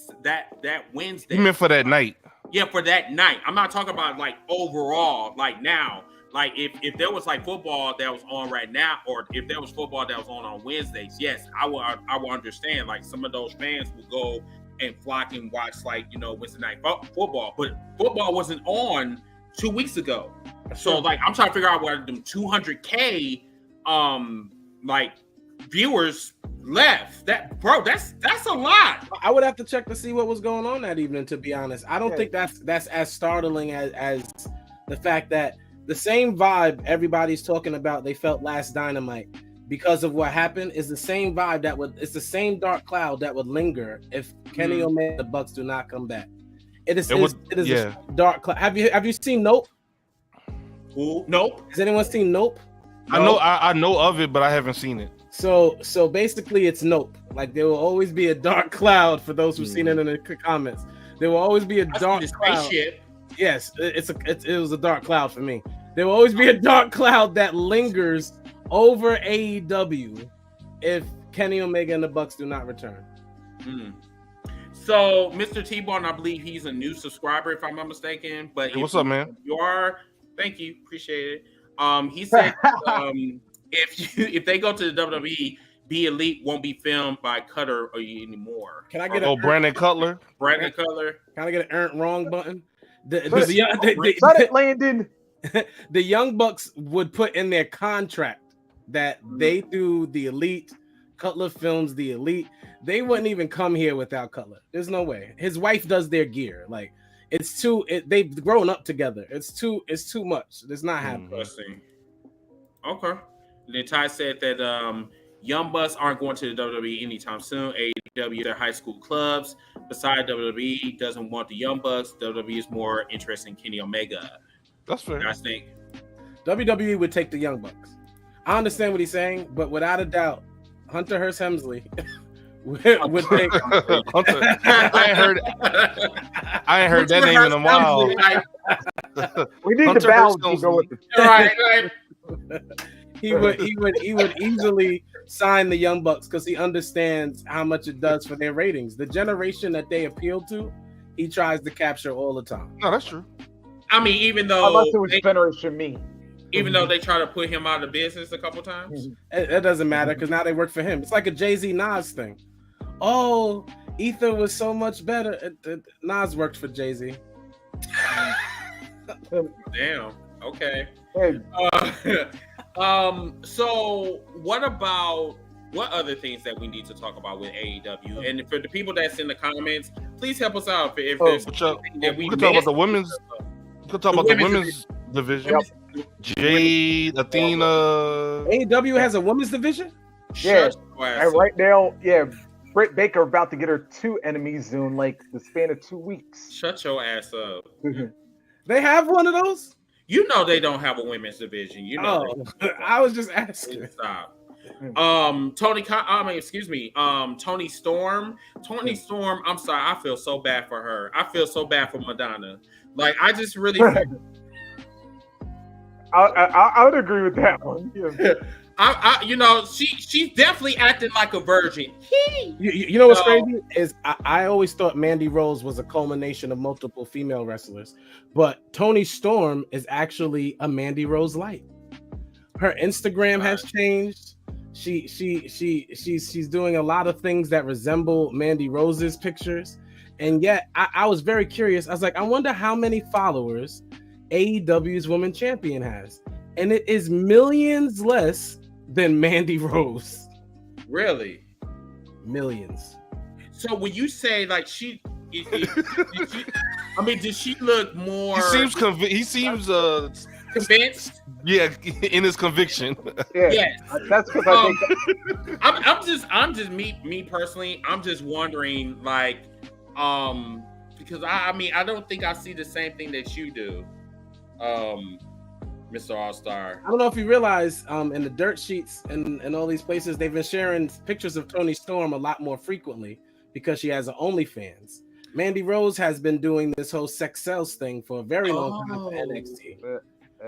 Wednesday. You meant for that night? Yeah, for that night. I'm not talking about overall, now. If there was football that was on right now, or if there was football that was on Wednesdays, yes, I will understand. Some of those fans will go and flock and watch Wednesday night football, but football wasn't on 2 weeks ago. So I'm trying to figure out what them 200K viewers left. That's a lot. I would have to check to see what was going on that evening, to be honest. I don't think that's as startling as the fact that the same vibe everybody's talking about they felt last Dynamite because of what happened is the same vibe it's the same dark cloud that would linger if Kenny Omega and the Bucks do not come back. It is a dark cloud. Have you seen Nope? Who? Nope. Has anyone seen Nope? No. I know of it, but I haven't seen it. So basically it's Nope. There will always be a dark cloud for those who've seen it in the comments. There will always be a dark cloud. Spaceship. Yes, it was a dark cloud for me. There will always be a dark cloud that lingers over AEW if Kenny Omega and the Bucks do not return. So, Mr. T-Bone, I believe he's a new subscriber, if I'm not mistaken. But hey, what's up, man? You are. Thank you, appreciate it. He said if they go to the WWE, Be Elite won't be filmed by Cutter anymore. Can I get Brandon Cutler? Brandon Cutler. Can I get an wrong button? Let it, Landon. The Young Bucks would put in their contract that they do the Elite. Cutler films the Elite. They wouldn't even come here without Cutler. There's no way. His wife does their gear. They've grown up together. It's too much. It's not happening. Okay. Then Ty said that Young Bucks aren't going to the WWE anytime soon. AEW, their high school clubs. Besides, WWE doesn't want the Young Bucks. WWE is more interested in Kenny Omega. That's fair. I think WWE would take the Young Bucks. I understand what he's saying, but without a doubt, Hunter Hearst Helmsley would take. Hunter. I ain't heard that name in a while. We need Hunter the balance to go with it. Right. He would easily sign the Young Bucks because he understands how much it does for their ratings. The generation that they appeal to, he tries to capture all the time. No, that's true. I mean, even though unless it was Generation Me. Even though they try to put him out of business a couple times, it doesn't matter because now they work for him. It's like a Jay-Z Nas thing. Oh, Ether was so much better. Nas worked for Jay-Z. Damn. Okay. Hey. So what other things that we need to talk about with AEW? And for the people that's in the comments, please help us out. If there's something that we could talk about the women's. We could talk about the women's division. Yep. Jade, Athena. AEW has a women's division? Yeah. And right now, Britt Baker about to get her 2 enemies in the span of 2 weeks. Shut your ass up. They have one of those? You know they don't have a women's division. You know. I was just asking. Stop. Tony Storm. Tony Storm, I'm sorry, I feel so bad for her. I feel so bad for Madonna. Like, I just really I would agree with that one. Yeah. She's definitely acting like a virgin. You know what's crazy is I always thought Mandy Rose was a culmination of multiple female wrestlers, but Toni Storm is actually a Mandy Rose light. Her Instagram has changed. She's doing a lot of things that resemble Mandy Rose's pictures, and yet I was very curious. I was like, I wonder how many followers AEW's Women Champion has, and it is millions less than Mandy Rose. Really? Millions. So when you say like does she look more? He seems convinced. Yeah, in his conviction. Yeah, yes. That's because I think I'm just me personally. I'm just wondering, like, because I don't think I see the same thing that you do, Mr. All-Star. I don't know if you realize, in the dirt sheets and all these places, they've been sharing pictures of Toni Storm a lot more frequently because she has an OnlyFans. Mandy Rose has been doing this whole sex sells thing for a very long time for NXT.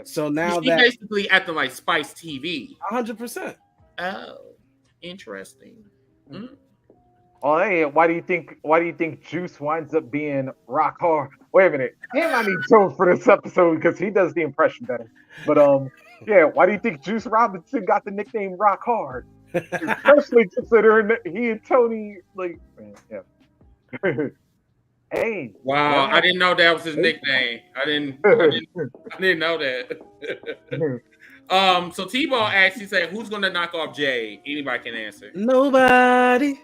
So now she's basically acting like Spice TV. 100%. Oh, interesting. Mm. Oh, hey, why do you think Juice winds up being rock hard? Wait a minute, I need Joe for this episode because he does the impression better. But yeah, why do you think Juice Robinson got the nickname Rock Hard? Especially considering that he and Tony, like, yeah. Hey. Wow, I didn't know that was his nickname. I didn't know that. So T-Ball asked, he said, who's gonna knock off Jay? Anybody can answer. Nobody.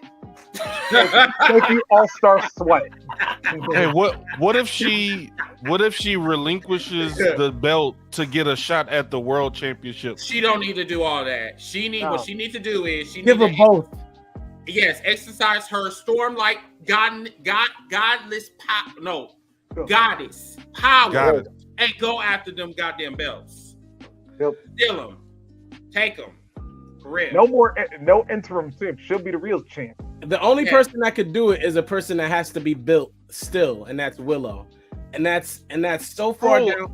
Thank you, All-Star Sweat. Hey, what if she relinquishes the belt to get a shot at the world championship? She don't need to do all that. What she needs to do is give her both. Yes, exercise her storm-like goddess power and go after them goddamn belts. Yep. Steal them. Take them. For real. No interim champ. She'll be the real champ. The only person that could do it is a person that has to be built still, and that's Willow. And that's so far down.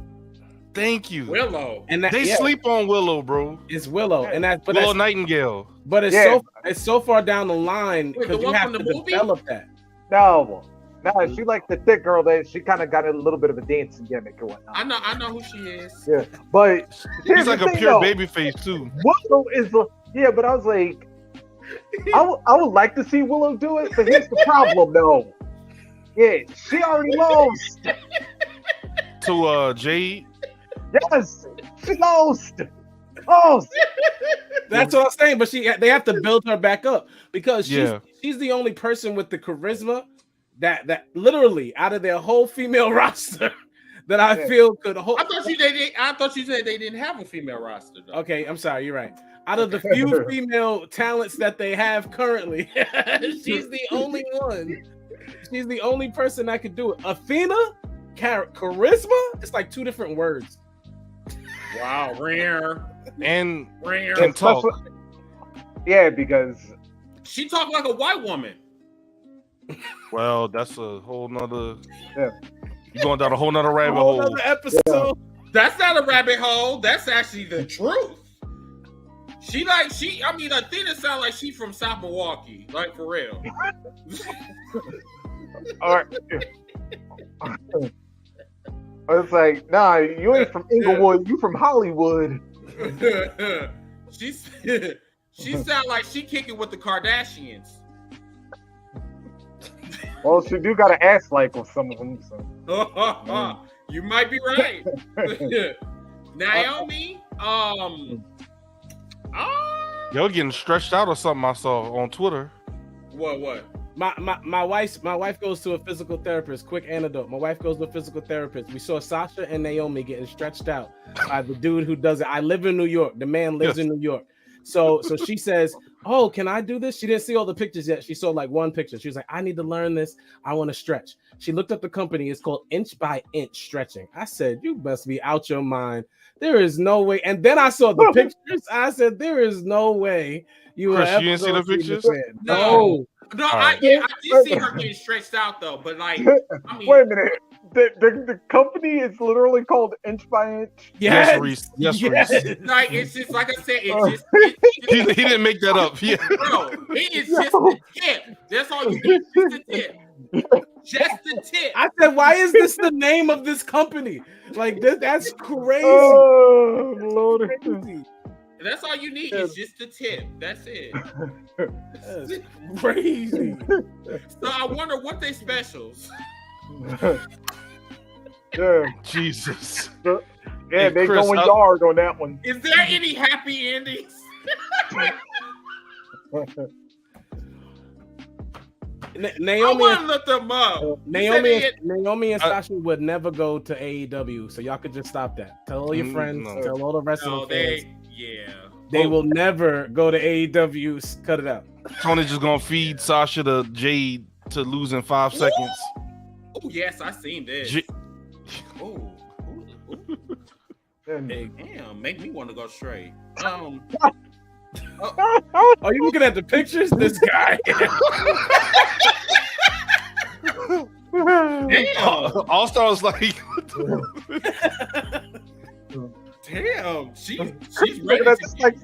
Thank you, Willow. And they sleep on Willow, bro. It's Willow, and Willow Nightingale. But it's so far down the line because you have to develop that. No, she like the thick girl that she kind of got a little bit of a dancing gimmick or whatnot. I know who she is. Yeah, but she's like a pure baby face too. Willow is but I was like, I would like to see Willow do it, but here's the problem though. Yeah, she already lost to Jade. Yes, she lost. Oh, that's what I'm saying. But they have to build her back up because she's the only person with the charisma that literally out of their whole female roster that I feel could hold. I thought you said they didn't have a female roster, though. Okay, I'm sorry. You're right. Out of the few female talents that they have currently, she's the only one. She's the only person that could do it. Athena, charisma. It's like two different words. Wow, rare and rare. Can talk. Yeah, because she talked like a white woman. Well, that's a whole nother. Yeah. You're going down a whole nother rabbit hole. Another episode. Yeah. That's not a rabbit hole. That's actually the truth. Athena sound like she from South Milwaukee, like for real. All right. It's like, nah, you ain't from Inglewood, you from Hollywood. She sound like she kicking with the Kardashians. Well, she do got an ass like with some of them. So. You might be right. Naomi, Y'all getting stretched out or something I saw on Twitter. What? My wife goes to a physical therapist. Quick anecdote. My wife goes to a physical therapist. We saw Sasha and Naomi getting stretched out by the dude who does it. I live in New York. The man lives in New York. So she says, oh, can I do this? She didn't see all the pictures yet. She saw like one picture. She was like, I need to learn this. I want to stretch. She looked up the company. It's called Inch by Inch Stretching. I said, you must be out your mind. There is no way. And then I saw the pictures. I said, there is no way you will Chris, ever you didn't see the pictures? No. No, Right. I did see her getting stretched out though, but like, I mean, Wait a minute. The company is literally called Inch by Inch. Yes, Reese. Yes, yes. Reese. like it's just like I said, He didn't make that up. Yeah. bro, it is just the tip. That's all you need. Just the tip. Just the tip. I said, why is this the name of this company? Like that's crazy. Oh, Lord. Crazy. That's all you need is just the tip. That's it. That's crazy. So I wonder what they specials. Yeah, Jesus. yeah, Hey, they Chris, going yard on that one. Is there any happy endings? I Naomi, want to look them up. Naomi and Sasha would never go to AEW, so y'all could just stop that. Tell all your friends, No. tell all the wrestling No, fans. yeah. They will never go to AEW. Cut it out. Tony's just gonna feed Sasha the Jade to lose in 5 seconds. Oh yes, I seen this. J- Oh, damn, make me want to go straight. Are you looking at the pictures? This guy. Damn, All Stars like damn, she's Chris ready looking at to this get- like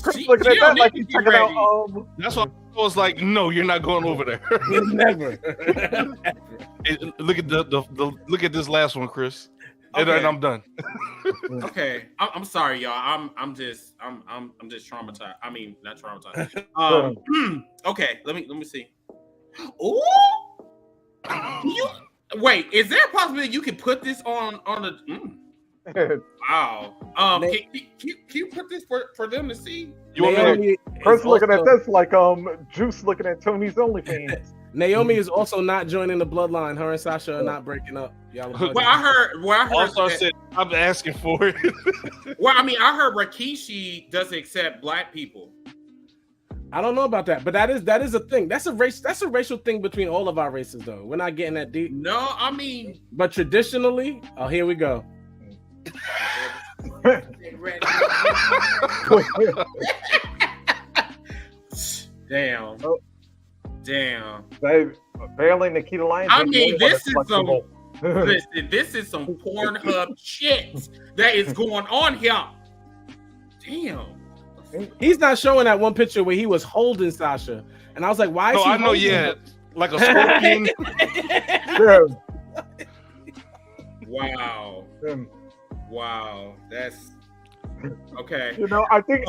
Chris looking at that like he's checking out. that's why I was like, no, you're not going over there. Never. Hey, look at the look at this last one, Chris. And Okay. then I'm done. Okay, I'm sorry, y'all. I'm just traumatized. I mean, not traumatized. Okay, let me see. Ooh, wait. Is there a possibility you can put this on the? Wow. Can you put this for them to see? You want me to, Naomi Chris is looking at also- this like Juice looking at Tony's OnlyFans. Naomi is also not joining the bloodline. Her and Sasha are not breaking up. Y'all Well, I heard. All Stars that- said I'm asking for it. Well, I mean, I heard Rikishi doesn't accept black people. I don't know about that, but that is a thing. That's a racial thing between all of our races, though. We're not getting that deep. No, I mean, But traditionally, oh, here we go. damn, Oh. damn. Apparently Nikita Lyons. I mean, this is some. flexible. Listen, this is some Pornhub shit that is going on here. Damn. He's not showing that one picture where he was holding Sasha, and I was like, "Why is No, he?" I know, holding yeah. her? Like a scorpion. Yeah. Wow. Um, Wow. That's okay. You know, I think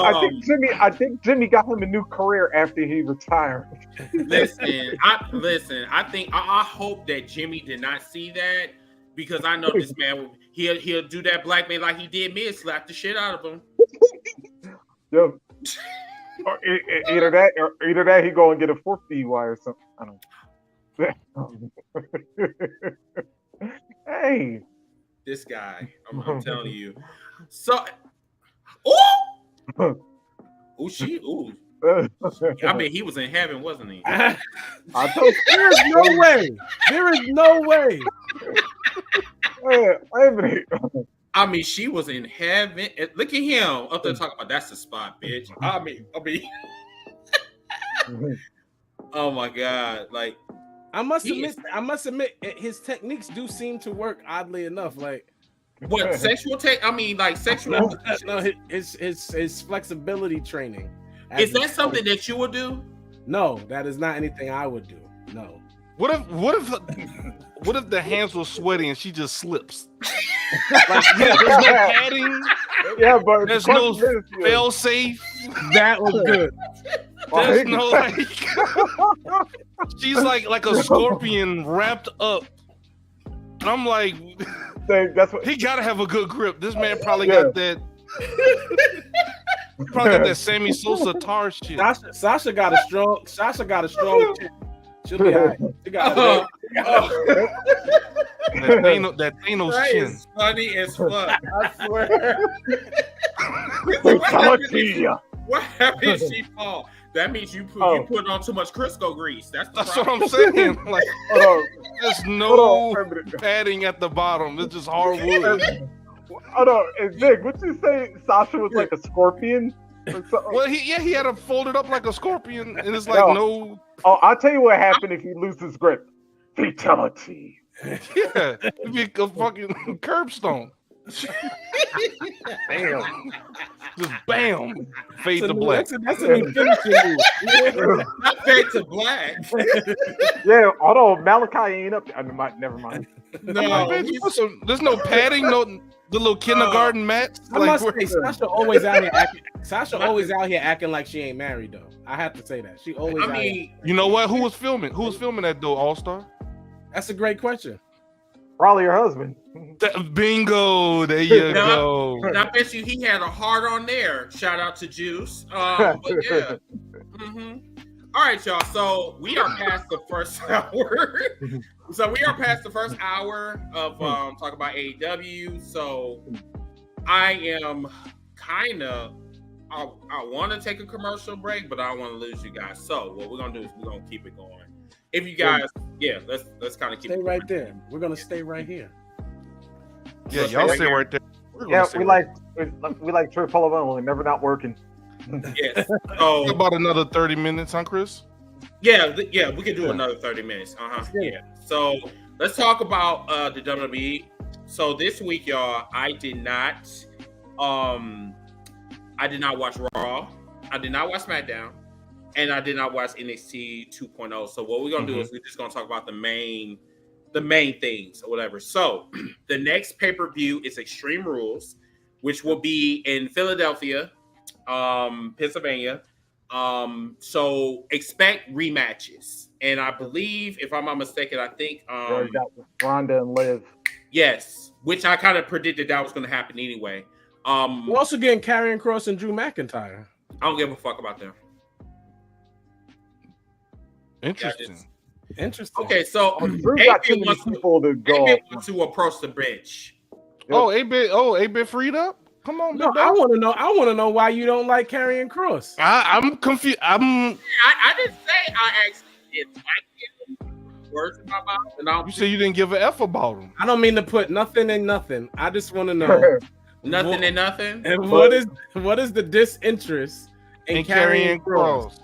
Jimmy got him a new career after he retired. Listen, I hope that Jimmy did not see that, because I know this man he'll do that black man like he did me and slap the shit out of him. Yeah. Or either that he go and get a 4th DUI or something. I don't know. Hey. This guy, I'm telling you. So, ooh, I mean, he was in heaven, wasn't he? I told There is no way. There is no way. wait a minute. I mean, she was in heaven. Look at him up there talking about that's the spot, bitch. I mean, oh my god, like. I must admit, his techniques do seem to work. Oddly enough, like What sexual I mean, like sexual. no, his flexibility training. Is that something that you would do? No, that is not anything I would do. No. What if the hands were sweaty and she just slips? Like, there's no padding. Yeah, but There's no fail safe. That was good. There's no like. She's like a scorpion wrapped up, and I'm like, That's what he gotta have a good grip. This man probably Yeah. got that. Probably got that Sammy Sosa tar shit. Sasha got a strong chin. She'll be all right. She got That Thanos That chin. is funny as fuck. I swear. What happened if she fall? That means you put on too much Crisco grease. That's what problem. I'm saying. Like, there's no Hold on. padding at the bottom. It's just hardwood. Hold on, and Zig, would you say Sasha was like a scorpion? Well, he had it folded up like a scorpion, and it's like no. Oh, I'll tell you what happened if he loses grip. Fatality. Yeah, it'd be a fucking curbstone. Damn. Just bam, fade to black. That's a new finishing move. Not fade to black. Yeah, although Malachi ain't up there. Never mind. No, There's no padding, the little kindergarten mats. I must say, Sasha always out here acting like she ain't married though. I have to say that she always. You know what? Who was filming? Who was filming that though? All Star. That's a great question. Probably your husband. Bingo! There you go. I bet you he had a heart on there. Shout out to Juice. But yeah. All right, y'all. So we are past the first hour. Of talking about AEW. So I am kind of. I want to take a commercial break, but I don't want to lose you guys. So what we're gonna do is we're gonna keep it going. If you guys, let's kind of keep stay it right there. We're gonna stay right here. Yeah, y'all stay right there. Yeah, we like triple only, never not working. Yes. So about another 30 minutes, huh, Chris? Yeah, we could do another 30 minutes. Yeah. So let's talk about the WWE. So this week, y'all, I did not watch Raw. I did not watch SmackDown. And I did not watch NXT 2.0. So what we're gonna do is we're just gonna talk about the main things or whatever. So the next pay-per-view is Extreme Rules, which will be in Philadelphia, Pennsylvania. So expect rematches. And I believe, if I'm not mistaken, I think Ronda and Liv. Yes, which I kind of predicted that was gonna happen anyway. We're also getting Karrion Kross and Drew McIntyre. I don't give a fuck about them. Interesting. Okay, so Drew's got too many people to go. AB wants to approach the bench. Oh, AB freed up. Come on, no, I want to know why you don't like Karrion Kross. I'm confused. I didn't say I actually did like him. Words in my mouth. You said you didn't give a F about him. I don't mean to put nothing in nothing. I just want to know nothing in nothing. And what is the disinterest in Karrion Kross?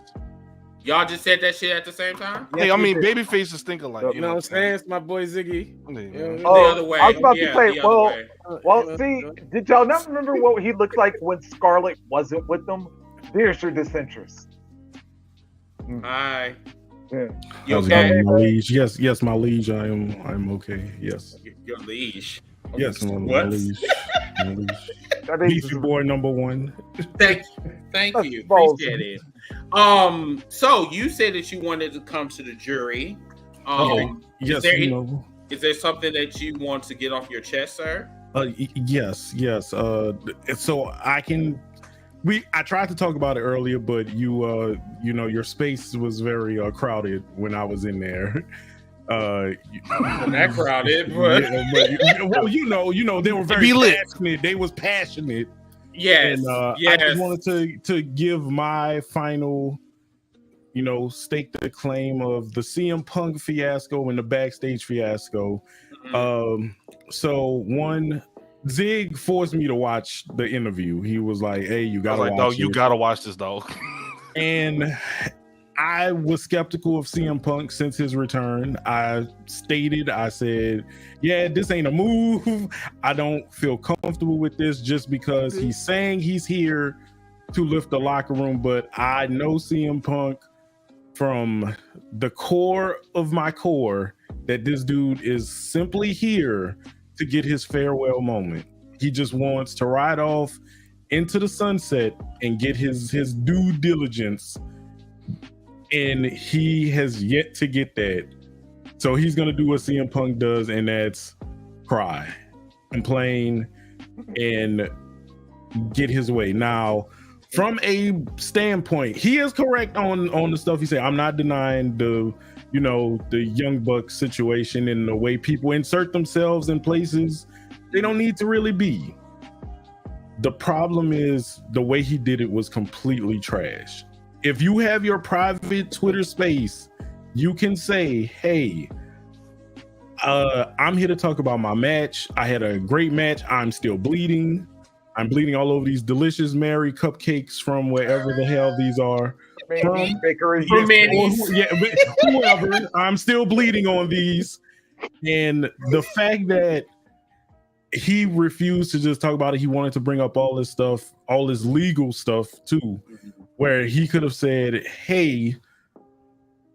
Y'all just said that shit at the same time? Hey, I mean, baby faces think alike. You know what I'm saying? It's my boy Ziggy. The other way. I was about to say, see, did y'all not remember what he looked like when Scarlett wasn't with them? There's your disinterest. Hi. Yeah. You okay? My liege. Yes, my liege. I'm okay. Yes. Your liege. Yes, my liege. My liege. Beefy boy number one. Thank you. Appreciate it. So you said that you wanted to come to the jury. Yes, is there something that you want to get off your chest, sir? Yes. So I can. I tried to talk about it earlier, but your space was very crowded when I was in there. That crowded, but they were very passionate. They was passionate. Yes, and I just wanted to give my final, stake the claim of the CM Punk fiasco and the backstage fiasco. So Zig forced me to watch the interview. He was like, "Hey, you gotta watch dog, you gotta watch this, dog." And I was skeptical of CM Punk since his return. I said, yeah, this ain't a move. I don't feel comfortable with this just because he's saying he's here to lift the locker room. But I know CM Punk from the core of my core that this dude is simply here to get his farewell moment. He just wants to ride off into the sunset and get his due diligence. And he has yet to get that. So he's going to do what CM Punk does, and that's cry, complain, and get his way. Now, from a standpoint, he is correct on the stuff he said. I'm not denying the Young Bucks situation and the way people insert themselves in places they don't need to really be. The problem is the way he did it was completely trash. If you have your private Twitter space, you can say, hey, I'm here to talk about my match. I had a great match. I'm still bleeding. I'm bleeding all over these delicious Mary cupcakes from wherever the hell these are. Mandy's Bakery. From Mandy's. Yeah, whoever. I'm still bleeding on these. And the fact that he refused to just talk about it, he wanted to bring up all this stuff, all this legal stuff too, where he could have said, hey,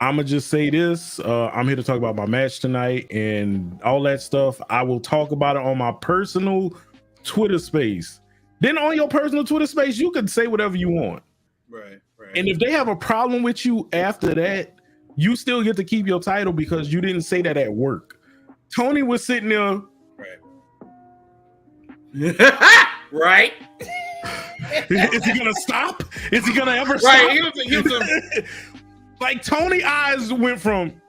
I'm gonna just say this. I'm here to talk about my match tonight and all that stuff. I will talk about it on my personal Twitter space. Then on your personal Twitter space, you can say whatever you want. Right. And if they have a problem with you after that, you still get to keep your title because you didn't say that at work. Tony was sitting there. Right. Is he gonna stop? Is he gonna ever stop? Right. He was Like Tony eyes went from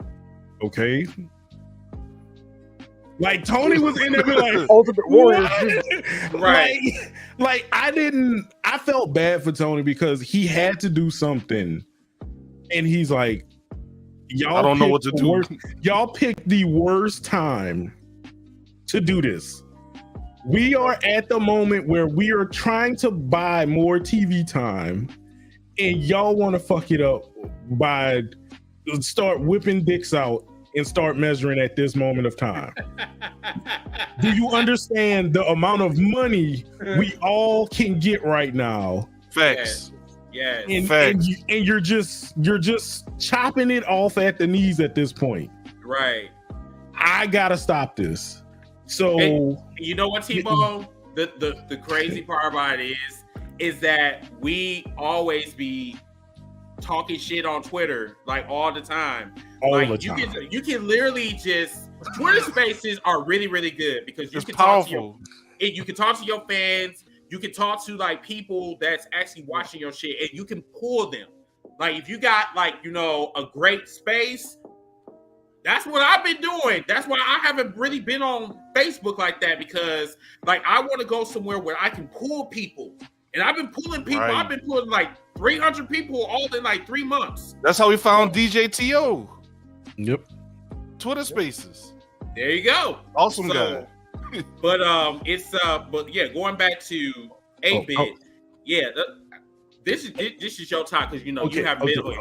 okay. Like Tony was in there like Ultimate Warrior. right. Like I felt bad for Tony because he had to do something. And he's like, y'all I don't know what to do. Y'all picked the worst time to do this. We are at the moment where we are trying to buy more TV time, and y'all want to fuck it up by start whipping dicks out and start measuring at this moment of time. Do you understand the amount of money we all can get right now? Facts. Yes. And you're just chopping it off at the knees at this point. Right. I gotta stop this. So and you know what, T-Bone? The crazy part about it is that we always be talking shit on Twitter like all the time. You can literally just Twitter Spaces are really, really good because you can talk to you can talk to your fans. You can talk to like people that's actually watching your shit, and you can pull them. Like if you got like a great space, that's what I've been doing. That's why I haven't really been on Facebook like that because like I want to go somewhere where I can pull people, and I've been pulling people. Right. I've been pulling like 300 people all in like 3 months. That's how we found DJ T.O. Yep. Twitter Spaces. There you go. Awesome guy. But but yeah, going back to 8-bit, yeah, this is your time because you have middle.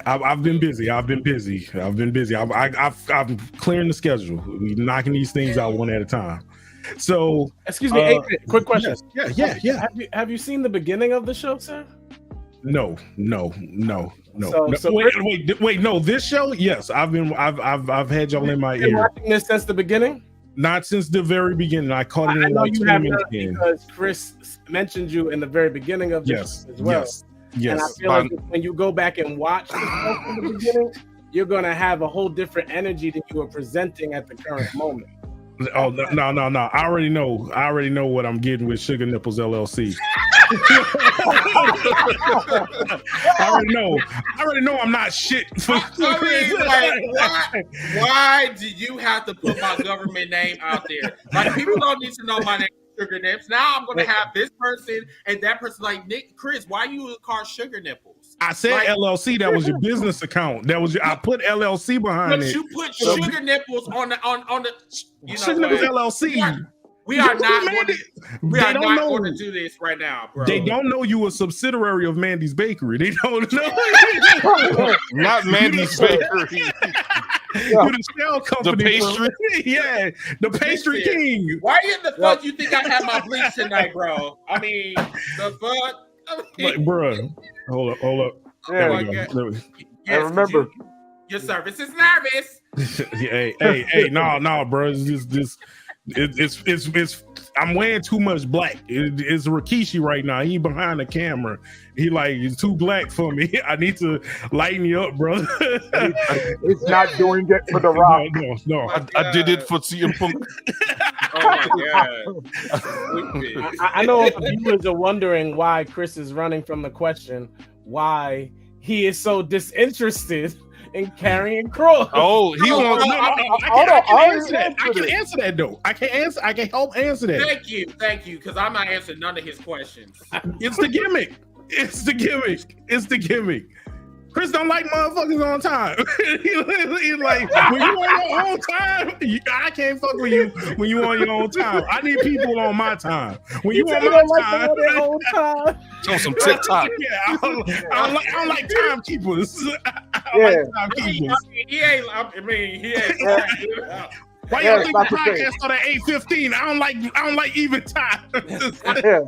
I've been busy. I've been clearing the schedule. We knocking these things out one at a time. So, excuse me, 8-bit, quick question. Yeah. Have you seen the beginning of the show, sir? No. So wait. No, this show. Yes, I've had y'all in my ear. Watching this since the beginning. Not since the very beginning. I caught it in like you 20 minutes because Chris mentioned you in the very beginning of this as well. Yes. And I feel like when you go back and watch the show from the beginning, you're gonna have a whole different energy that you were presenting at the current moment. Oh no! I already know what I'm getting with Sugar Nipples LLC. I already know I'm not shit. Why do you have to put my government name out there? Like people don't need to know my name. Sugar Nips. Now I'm gonna have this person and that person like Chris. Why you call Sugar Nipples? I said like, LLC. That was your business account. That was I put LLC behind it. But you put Sugar Nipples on the. Sugar Nipples LLC. We are not going to do this right now, bro. They don't know you a subsidiary of Mandy's Bakery. They don't know. Not Mandy's Bakery. You're the shell company. The pastry. Yeah, the pastry king. Why in the fuck you think I have my bleach tonight, bro? I mean, the fuck? Like, bro, hold up. Yeah, Yes, I remember. Your service is nervous. Hey, no, bro. It's I'm wearing too much black. It's Rikishi right now. He behind the camera. He's too black for me. I need to lighten you up, bro. It's not doing it for The Rock. No. I did it for CM Punk. Oh my god. I know if viewers are wondering why Chris is running from the question, why he is so disinterested in carrying Cross. Oh, he wants. I can answer that though. I can help answer that. Thank you, because I'm not answering none of his questions. It's the gimmick. It's the gimmick. It's the gimmick. Chris don't like motherfuckers on time. He's like, when you on your own time, I can't fuck with you when you on your own time. I need people on my time. When you on my time, on their own time. On some TikTok. Yeah, I don't like timekeepers. I Yeah. like timekeepers. He ain't. Why Yeah, y'all think the about to say. podcast start at 8:15? I don't like even time. Yeah.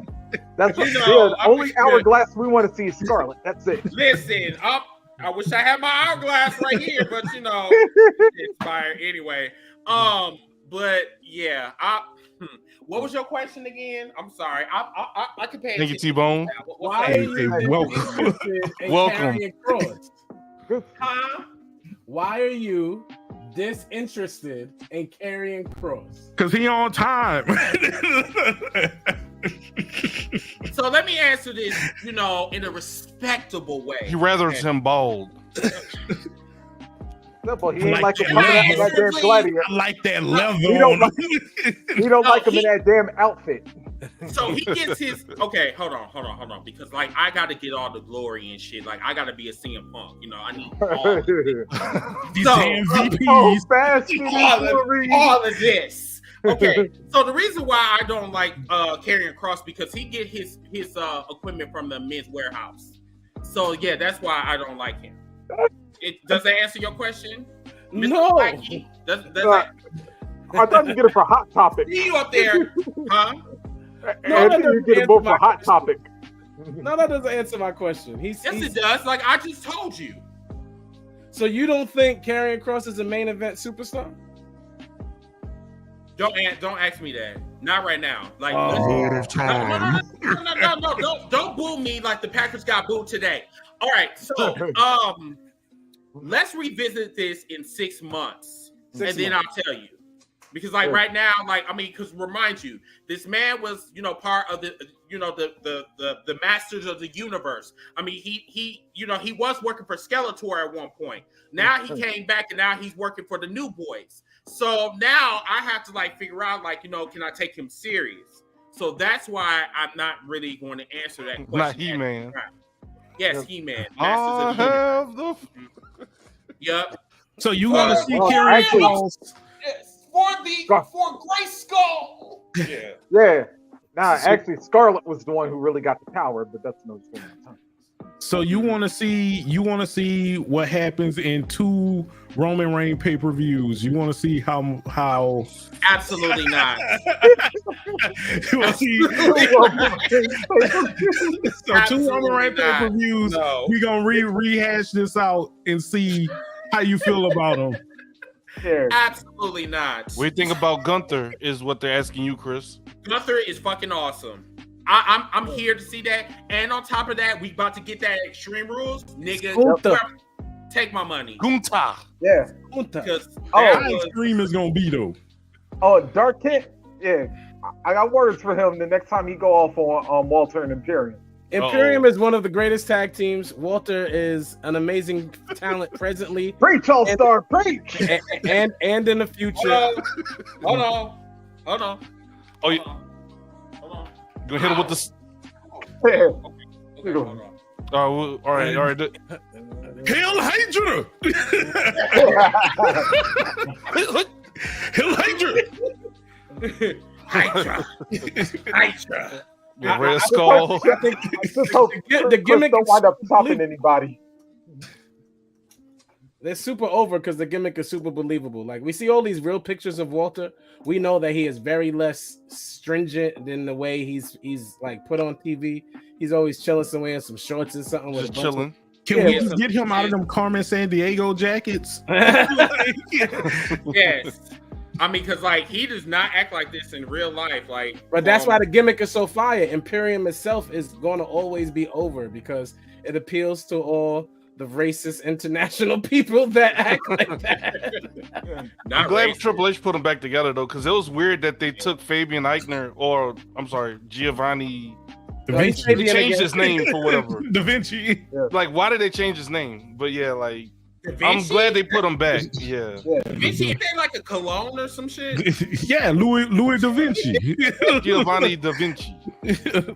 That's You what, know, the I only wish hourglass we want to see is Scarlet. That's it. Listen, I wish I had my hourglass right here, but it's fire anyway. But yeah, what was your question again? I'm sorry. I can pay. Thank you, T-Bone. Why are you welcome. Welcome. Karrion Kross? Huh? Why are you disinterested in Karrion Kross? Because he on time. So let me answer this, in a respectable way. He rather him bald. Simple. He ain't Like like him that coming out in that damn gladiator. I like that leather He don't on like, him. he don't like him in that damn outfit. So he gets his okay. Hold on, because I got to get all the glory and shit. Like I got to be a CM Punk. I need all of it. These So- damn Oh, VPs. fast all of this. Okay, so the reason why I don't like Karrion Kross because he get his equipment from the men's warehouse. So yeah, that's why I don't like him. Does that answer your question? Mr. No. Blackie? Does I thought you get it for Hot Topic. see you up there, huh? No, I that think you doesn't get it both answer for Hot my Topic. No, that doesn't answer my question. Yes, it does. Like I just told you. So you don't think Karrion Kross is a main event superstar? Don't ask me that. Not right now. Like no, don't boo me like the Packers got booed today. All right, so let's revisit this in 6 months, and then I'll tell you. Because right now, because remind you, this man was part of the the Masters of the Universe. I mean, he was working for Skeletor at one point. Now he came back and now he's working for the New Boys. So now I have to figure out can I take him serious? So that's why I'm not really going to answer that question. Not He-Man. Yes, He-Man. I Masters of the have the. Yep. So you want to see well, Karrion actually- Kross? Yes, for Grayskull. Yeah. Yeah. Nah, actually, Scarlet was the one who really got the power, but that's no story. So you want to see what happens in 2 Roman Reigns pay-per-views. You want to see how Absolutely not. you want to see so 2 Roman Reigns pay-per-views. No. We gonna rehash this out and see how you feel about them. Yeah. Absolutely not. What do you think about Gunther? Is what they're asking you, Chris. Gunther is fucking awesome. I'm here to see that. And on top of that, we about to get that Extreme Rules. Nigga, Gunther. take my money. Gunther. Yeah. Because How that was, extreme is gonna be though? Oh, Dark Kent. Yeah. I got words for him the next time he go off on Walter and Imperium. Imperium is one of the greatest tag teams. Walter is an amazing talent presently Preach, all star, preach. and in the future. Hold on. Oh, you Hold on. gonna hit him with the. Yeah. Okay, hold on. Oh, all right. Hail Hydra! Hail Hydra! Hydra. Yeah, Red Skull. I just hope The gimmick don't is wind up complete. stopping anybody. They're super over because the gimmick is super believable. Like we see all these real pictures of Walter. We know that he is very less stringent than the way he's like put on TV. He's always chilling somewhere in some shorts and something with Just a bunch chilling. Can we just get him out of them Carmen San Diego jackets? Yes. I mean, because he does not act like this in real life. But that's why the gimmick is so fire. Imperium itself is going to always be over because it appeals to all the racist international people that act like that. not I'm glad racist. Triple H put them back together though, because it was weird that they took Fabian Eichner, or I'm sorry, Giovanni. Da Well, Vinci. he's They changed his name for whatever. Da Vinci. Like, why did they change his name? But yeah, like, Da I'm Vinci? glad they put him back. Yeah. Da Vinci, ain't that like a cologne or some shit? Yeah, Louis Da Vinci. Giovanni Da Vinci.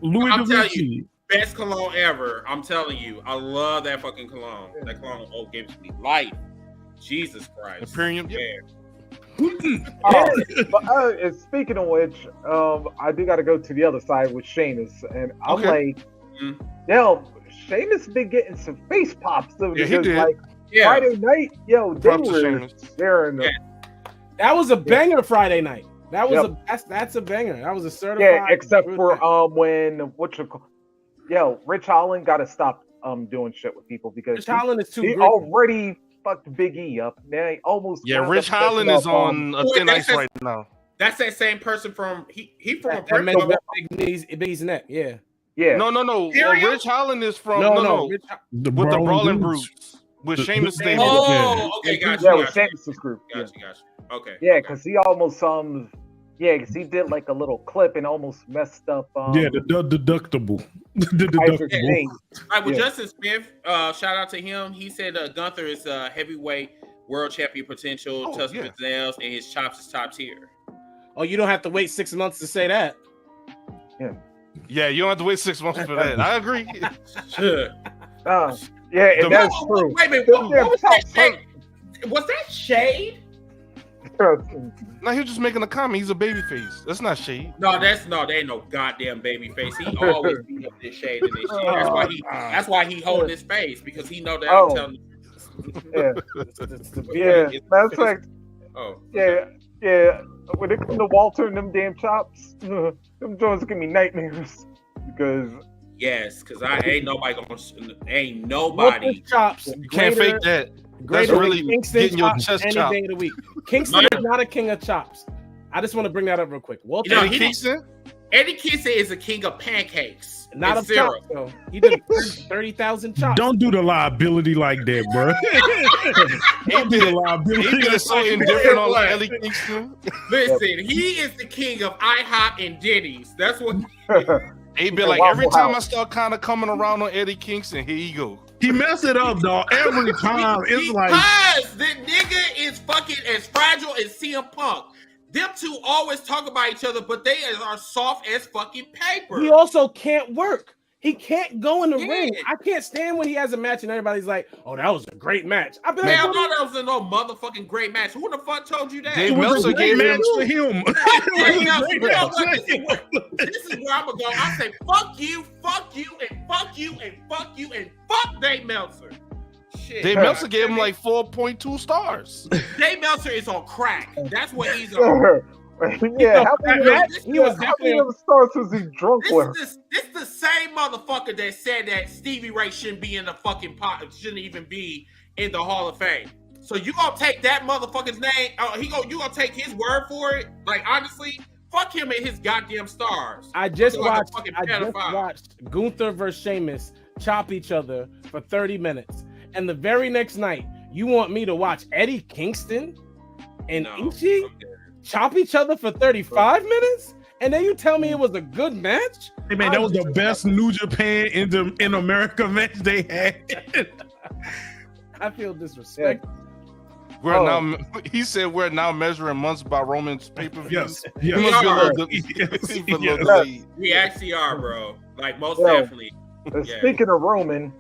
Louis Da I'm telling Vinci. best cologne ever. I'm telling you, I love that fucking cologne. That cologne gives me life. Jesus Christ. Imperium. And speaking of which, I do got to go to the other side with Sheamus, and I'm like, yo, Sheamus been getting some face pops though. Yeah, he did. Like Friday night, yo, they were staring. That was a banger Friday night. That was that's a banger. That was a certified. Yeah, except for when Rich Holland got to stop doing shit with people because Rich Holland is too. He already fucked Big E up. Now he almost Rich Holland is on a thin ice right now. That's that same person from he from that Big E's neck. Yeah. No. Rich Holland is from with the Brawling Brutes with Sheamus stable. Oh, okay, gotcha. Yeah, with Sheamus' group. Gotcha. Okay. Yeah, because he almost because he did like a little clip and almost messed up. The deductible. All right, with Justin Smith, shout out to him. He said Gunther is heavyweight world champion potential, touch with his nails, and his chops is top tier. Oh, you don't have to wait 6 months to say that. Yeah, you don't have to wait 6 months for that. I agree. And that's true. Wait a minute, what was that shade? Was that shade? No, he was just making a comment. He's a baby face. That's not shade. No, there ain't no goddamn baby face. He always beat up this shade and this shit. That's why he holding his face, because he know that I'm telling you. That's like when it comes to Walter and them damn chops, them joints give me nightmares because ain't nobody chops. You can't fake that. That's really getting your chest chopped. Day of the week. Kingston is not a king of chops. I just want to bring that up real quick. Eddie Kingston is a king of pancakes. Not of chops, though. He did 30,000 chops. Don't do the liability like that, bro. Don't do the liability. He is so indifferent on Eddie Kingston. Listen, he is the king of IHOP and Denny's. That's what. He be like, every time I start kind of coming around on Eddie Kingston, here you go. He mess it up, dog. Every time it's like, because the nigga is fucking as fragile as CM Punk. Them two always talk about each other, but they are soft as fucking paper. He also can't work. He can't go in the ring. I can't stand when he has a match and everybody's like, "Oh, that was a great match." I thought that was no motherfucking great match. Who the fuck told you that? Dave Meltzer gave him for him. This is where I'm gonna go. I say, fuck you, and fuck you, and fuck you, and fuck Dave Meltzer. Shit. Dave Meltzer gave him like 4.2 stars. Dave Meltzer is on crack. That's what he's on. How many stars was he drunk with? This the same motherfucker that said that Stevie Ray shouldn't be in the fucking pot, shouldn't even be in the Hall of Fame. So you gonna take that motherfucker's name? You gonna take his word for it? Like, honestly, fuck him and his goddamn stars. I just watched Gunther versus Sheamus chop each other for 30 minutes, and the very next night, you want me to watch Eddie Kingston and Ishii chop each other for 35 minutes, and then you tell me it was a good match? Hey man, that was the best New Japan in America match they had. I feel disrespected. He said we're now measuring months by Roman's pay-per-view. Yes. We actually are, bro. Like, most definitely. Speaking of Roman,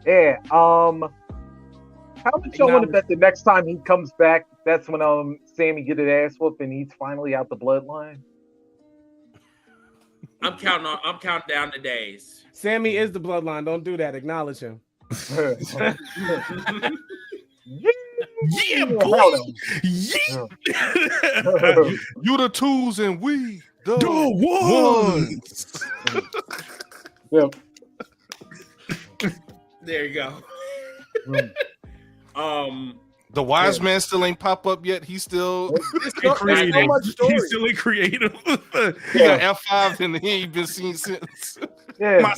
how much y'all want to bet the next time he comes back, that's when Sammy get his ass whooped and he's finally out the bloodline? I'm counting down the days. Sammy is the bloodline. Don't do that. Acknowledge him. Yeah, boy. Yeah. You the twos and we the ones. Yep. There you go. The wise man still ain't pop up yet. He's still creative. He's still creative. He got F5 and he ain't been seen since. Yeah.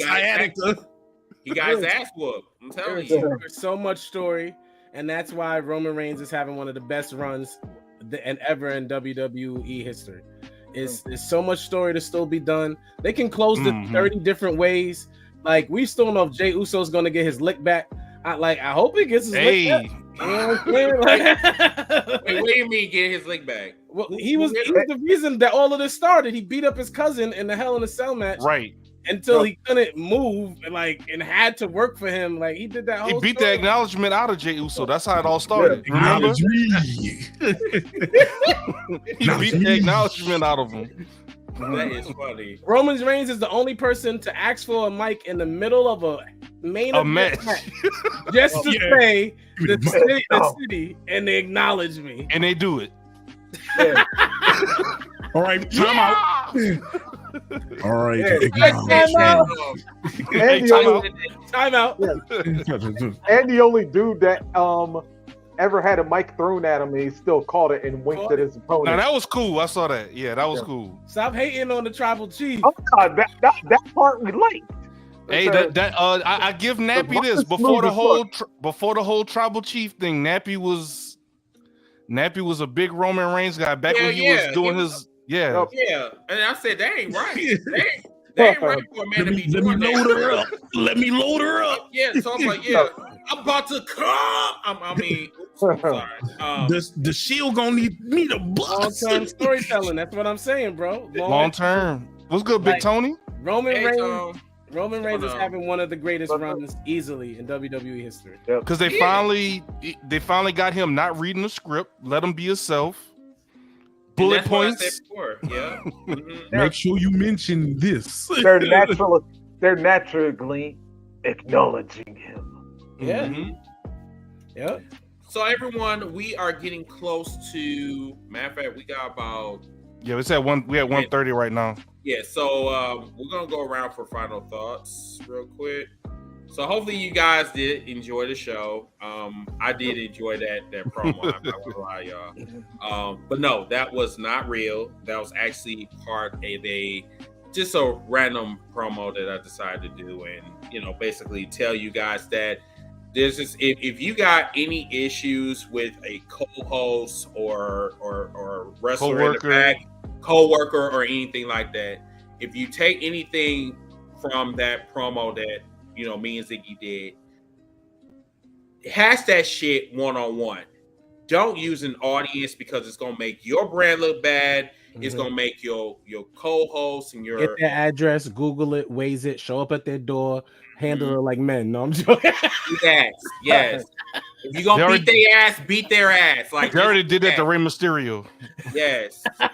He got his ass whooped. I'm telling you. There's so much story, and that's why Roman Reigns is having one of the best runs ever in WWE history. There's so much story to still be done. They can close it 30 different ways. Like, we still don't know if Jey Uso's going to get his lick back. I hope he gets his lick back. You know what I'm saying? Wait, what do you mean get his lick back? Well, he was the reason that all of this started. He beat up his cousin in the Hell in a Cell match. Right. until he couldn't move and had to work for him. Like he did that whole He beat story. the acknowledgement out of Jey Uso. That's how it all started. Remember? Acknowledge me. He beat the acknowledgement out of him. That is funny. Roman Reigns is the only person to ask for a mic in the middle of a main event match. just to say Give me the city, and they acknowledge me. And they do it. Yeah. All right, time out. All right, Yeah. acknowledge. And the only, Time out. and the only dude that ever had a mic thrown at him, and he still caught it and winked at his opponent. Now that was cool. I saw that. Yeah, that was cool. Stop hating on the tribal chief. Oh God, that part we liked. Hey, I give Nappy this before the whole tribal chief thing. Nappy was a big Roman Reigns guy back when he was doing his. Yeah, and I said that ain't right. They ain't right for a man to be doing that. Let me load her up. Yeah, so I'm like, I'm about to come. I mean, oops, I'm sorry. The Shield gonna need me to bust. Long-term storytelling. That's what I'm saying, bro. long term. What's good, Big Tony? Roman Hey, Reigns. Roman Reigns is having one of the greatest runs easily in WWE history. Because they finally got him not reading the script. Let him be himself. Bullet points. Yeah. Make sure you mention this. They're naturally acknowledging him. Yeah. Mm-hmm. Yeah. So everyone, we are getting close to. Matter of fact, we got about. Yeah, it's at one. We at 1:30 right now. Yeah, so we're gonna go around for final thoughts real quick. So hopefully you guys did enjoy the show. I did enjoy that promo. I'm not gonna lie, y'all. But no, that was not real. That was actually part of a random promo that I decided to do, and basically tell you guys that there's just if you got any issues with a co-host or wrestler in the back, co-worker or anything like that, if you take anything from that promo that me and Ziggy did, hash that shit one-on-one. Don't use an audience because it's gonna make your brand look bad. Mm-hmm. It's gonna make your co-host and your get their address, Google it, Waze it, show up at their door, handle it like men. No, I'm joking. Yes. If you're gonna beat their ass. Like they already did that to Rey Mysterio. Yes. Right,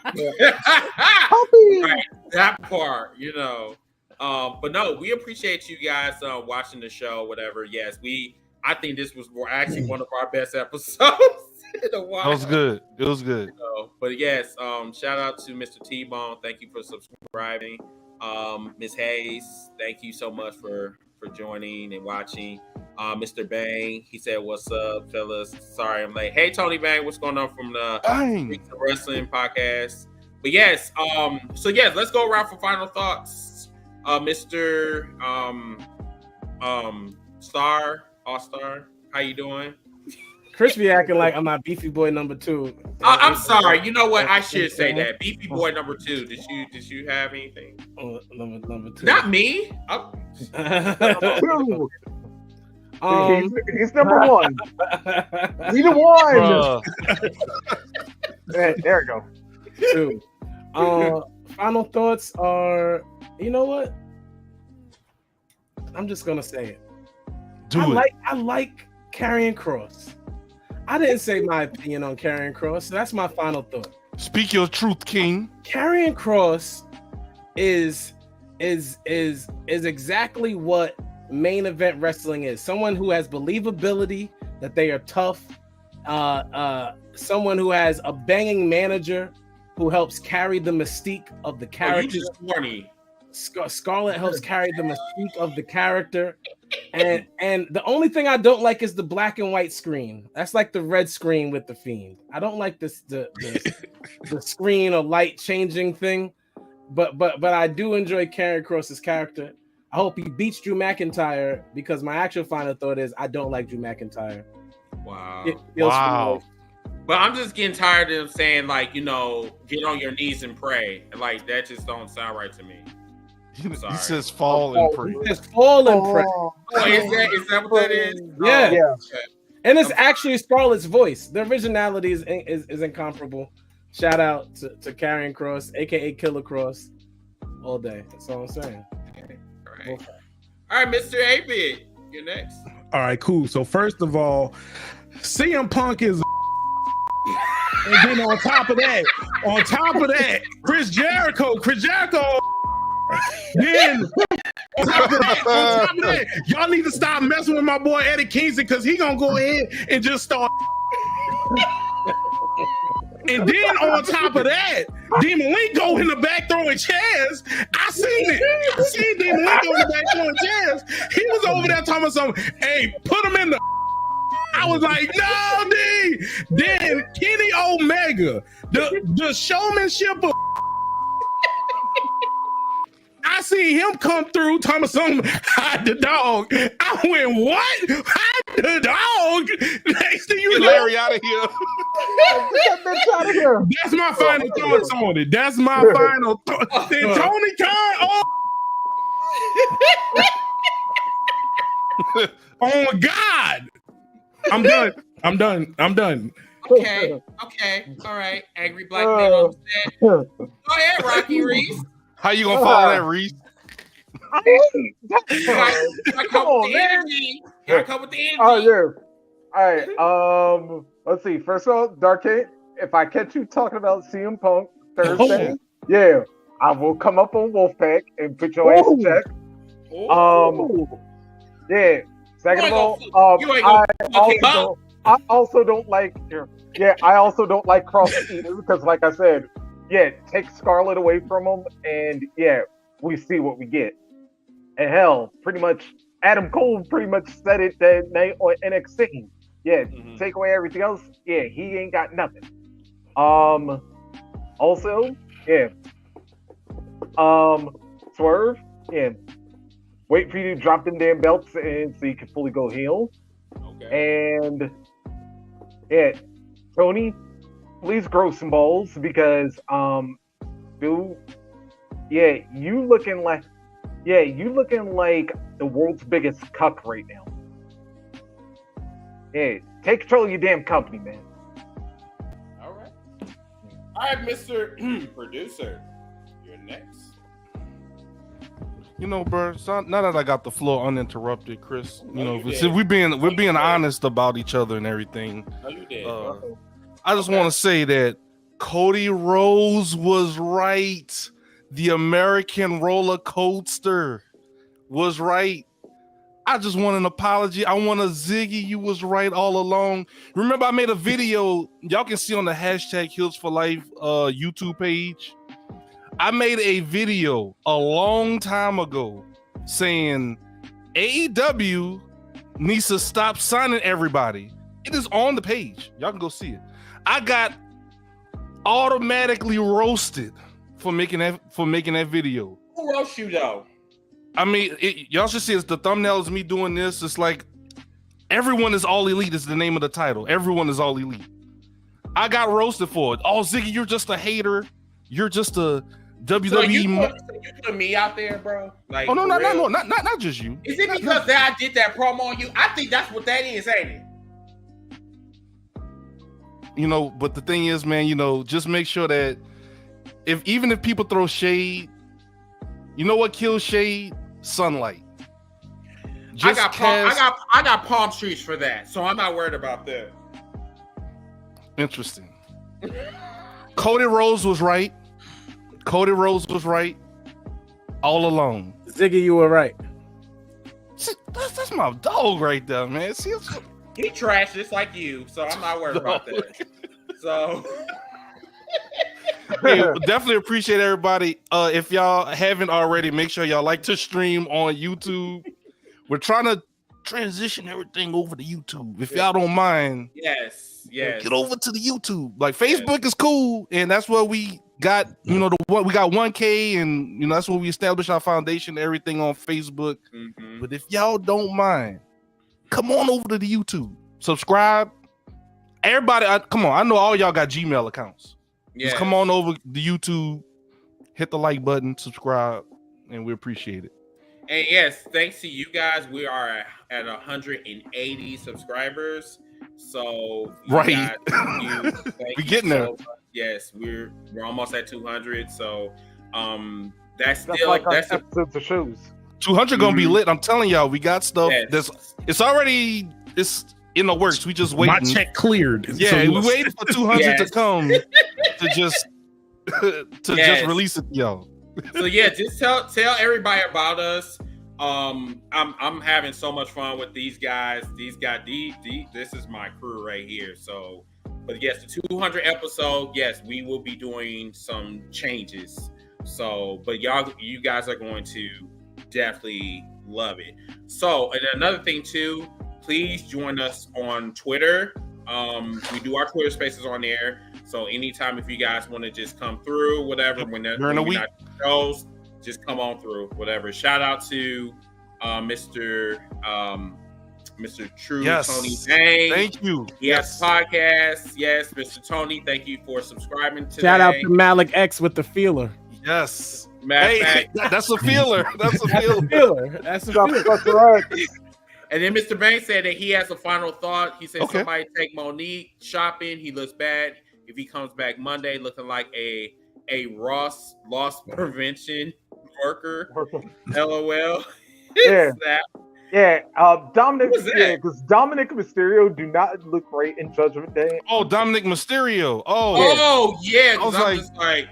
that part, but no, we appreciate you guys watching the show, whatever. Yes, I think this was actually one of our best episodes in a while. It was good. But yes, shout out to Mr. T-Bone. Thank you for subscribing. Ms. Hayes, thank you so much for joining and watching. Mr. Bang, he said, "What's up, fellas? Sorry I'm late." Hey, Tony Bang, what's going on from the Freaks of Wrestling podcast? But yes, let's go around for final thoughts. Mr. Star, All-Star, how you doing? Chris be acting like I'm not Beefy Boy number 2. I'm sorry. You know what? I should say that. Beefy Boy number 2. Did you have anything? Number 2. Not me. He's number 1. He's the one. There we go. 2. Final thoughts are, you know what? I'm just gonna say it. I like Karrion Kross. I didn't say my opinion on Karrion Kross, so that's my final thought. Speak your truth, King. Karrion Kross is exactly what main event wrestling is. Someone who has believability, that they are tough. Someone who has a banging manager who helps carry the mystique of the character. Scarlett helps carry the mystique of the character. And the only thing I don't like is the black and white screen. That's like the red screen with the Fiend. I don't like the screen or light changing thing. But I do enjoy Karrion Kross's character. I hope he beats Drew McIntyre, because my actual final thought is I don't like Drew McIntyre. Wow. But I'm just getting tired of saying, like, get on your knees and pray. Like, that just don't sound right to me. He says fall and pray. He says fall and pray. Oh, is that what that is? Yeah. Yeah. And it's actually Scarlett's voice. The originality is incomparable. Shout out to Karrion Kross, aka Killer Kross, all day. That's all I'm saying. All right, Mr. 8-Bit, you're next. All right, cool. So first of all, CM Punk is and then on top of that, Chris Jericho. Then on top of that, y'all need to stop messing with my boy Eddie Kingston because he gonna go ahead and just start. And then on top of that, Demon Link go in the back throwing chairs. I seen it. I seen Demon Link go in the back throwing chairs. He was over there talking about something. Hey, put him in the. I was like, no, D. Then Kenny Omega, the showmanship of. I see him come through talking about something. Hide the dog. I went, what? Hide the dog? Next thing you know, Larry out of here. Get that bitch out of here. that's my final thoughts on it. That's my final thought. Then Tony Khan, oh God. I'm done. Okay. All right. Angry black man on set. Go ahead, Rocky Reese. How you gonna follow that, Reese? Come on, man. Come with the energy. Oh yeah. All right. Let's see. First of all, Darkade, if I catch you talking about CM Punk Thursday, yeah, I will come up on Wolfpack and put your ass in check. Yeah. Second of all, I also don't like Cross either because, like I said, yeah, take Scarlett away from him, and yeah, we see what we get. And hell, pretty much Adam Cole pretty much said it that night on NXT. Yeah, take away everything else. Yeah, he ain't got nothing. Also, yeah. Swerve, yeah. Wait for you to drop them damn belts and so you can fully go heel. Okay. And yeah, Tony, please grow some balls because dude, yeah, you looking like the world's biggest cuck right now. Yeah, take control of your damn company, man. All right, Mr. Producer, you're next. You know, bro. So now that I got the floor uninterrupted, Chris, you know, we're being honest about each other and everything. No, you did. I just want to say that Cody Rhodes was right. The American roller coaster was right. I just want an apology. I want a Ziggy. You was right all along. Remember, I made a video. Y'all can see on the hashtag Heels for Life YouTube page. I made a video a long time ago saying AEW needs to stop signing everybody. It is on the page. Y'all can go see it. I got automatically roasted for making that video. Who roast you though? I mean, y'all should see it's the thumbnail is me doing this. It's like everyone is all elite is the name of the title. Everyone is all elite. I got roasted for it. Oh, Ziggy, you're just a hater. You're just a WWE. So you put me out there, bro. Like, oh no, not just you. Is it because that I did that promo on you? I think that's what that is, ain't it? You know, but the thing is, man, you know, just make sure that even if people throw shade, you know what kills shade? Sunlight. I got palm trees for that, so I'm not worried about that. Interesting. Cody Rhodes was right. Cody Rhodes was right all along. Ziggy, you were right. That's my dog right there, man. See, he trashed just like you, so I'm not worried about that. So hey, definitely appreciate everybody. If y'all haven't already, make sure y'all like to stream on YouTube. We're trying to transition everything over to YouTube. If y'all don't mind, yes, get over to the YouTube. Like Facebook is cool, and that's where we got, you know, we got 1K, and you know that's where we established our foundation, everything on Facebook. Mm-hmm. But if y'all don't mind, come on over to the YouTube, subscribe. Everybody, come on! I know all y'all got Gmail accounts. Just come on over to YouTube, hit the like button, subscribe, and we appreciate it. And yes, thanks to you guys, we are at 180 subscribers. So right, we getting there. Yes, we're almost at 200. So that's like our episodes of shows. 200 gonna be lit. I'm telling y'all, we got stuff. Yes. It's in the works. We just waiting. My check cleared. Yeah, So we waiting for 200 to come to just just release it, y'all. So yeah, just tell everybody about us. I'm having so much fun with these guys. These guys, this is my crew right here. So, but yes, the 200 episode, yes, we will be doing some changes. So, but you guys are going to definitely love it. So, and another thing too, please join us on Twitter. We do our Twitter Spaces on there. So anytime if you guys want to just come through, whatever, when during the week shows, just come on through, whatever. Shout out to Mr. True Tony Bang. Thank you. He has a podcast. Yes, Mr. Tony, thank you for subscribing today. Shout out to Malik X with the feeler. Yes. Hey, that's a feeler. That's a feeler. That's a feeler. And then Mr. Bang said that he has a final thought. He said somebody take Monique shopping. He looks bad if he comes back Monday looking like a Ross loss prevention worker. LOL. Yeah. Yeah, Dominic. Yeah, because Dominic Mysterio do not look great in Judgment Day. Oh, Dominic Mysterio. Oh yeah. I was like,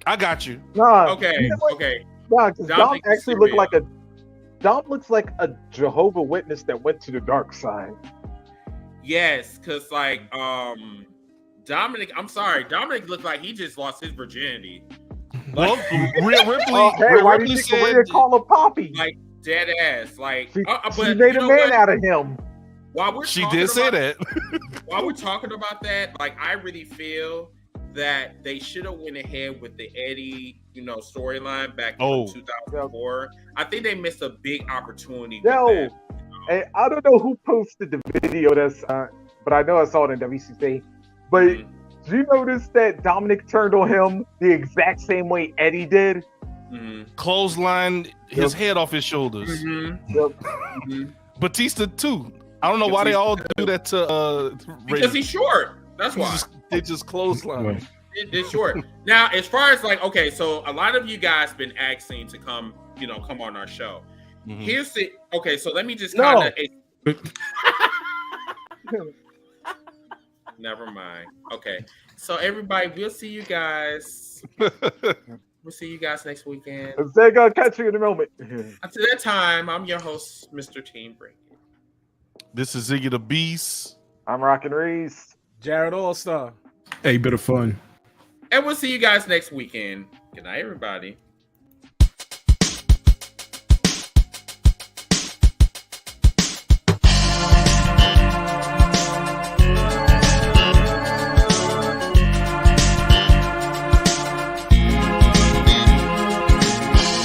I got you. Nah. Okay. You know Okay. Nah, because Dom actually looked like Dom looks like a Jehovah Witness that went to the dark side. Yes, because like Dominic, I'm sorry, Dominic looked like he just lost his virginity. Well, Ripley, why did you think call her Poppy? Like dead ass. Like she but made a man out of him. She did say that. While we're talking about that, like I really feel that they should have went ahead with the Eddie, storyline back in 2004. I think they missed a big opportunity. With that, and I don't know who posted the video but I know I saw it in WCC. But did you notice that Dominic turned on him the exact same way Eddie did? Clothesline his head off his shoulders. Batista too. I don't know why they all do that to because he's short. That's why they just clothesline. It's short. Now, as far as like, okay, so a lot of you guys been asking to come on our show. Here's the so let me just kind of never mind. Okay. So everybody, we'll see you guys. We'll see you guys next weekend. They're gonna catch you in a moment. Until that time, I'm your host, Mr. Team Break. This is Ziggy the Beast. I'm Rockin' Reese. Jared All-Star. A bit of fun. And we'll see you guys next weekend. Good night, everybody.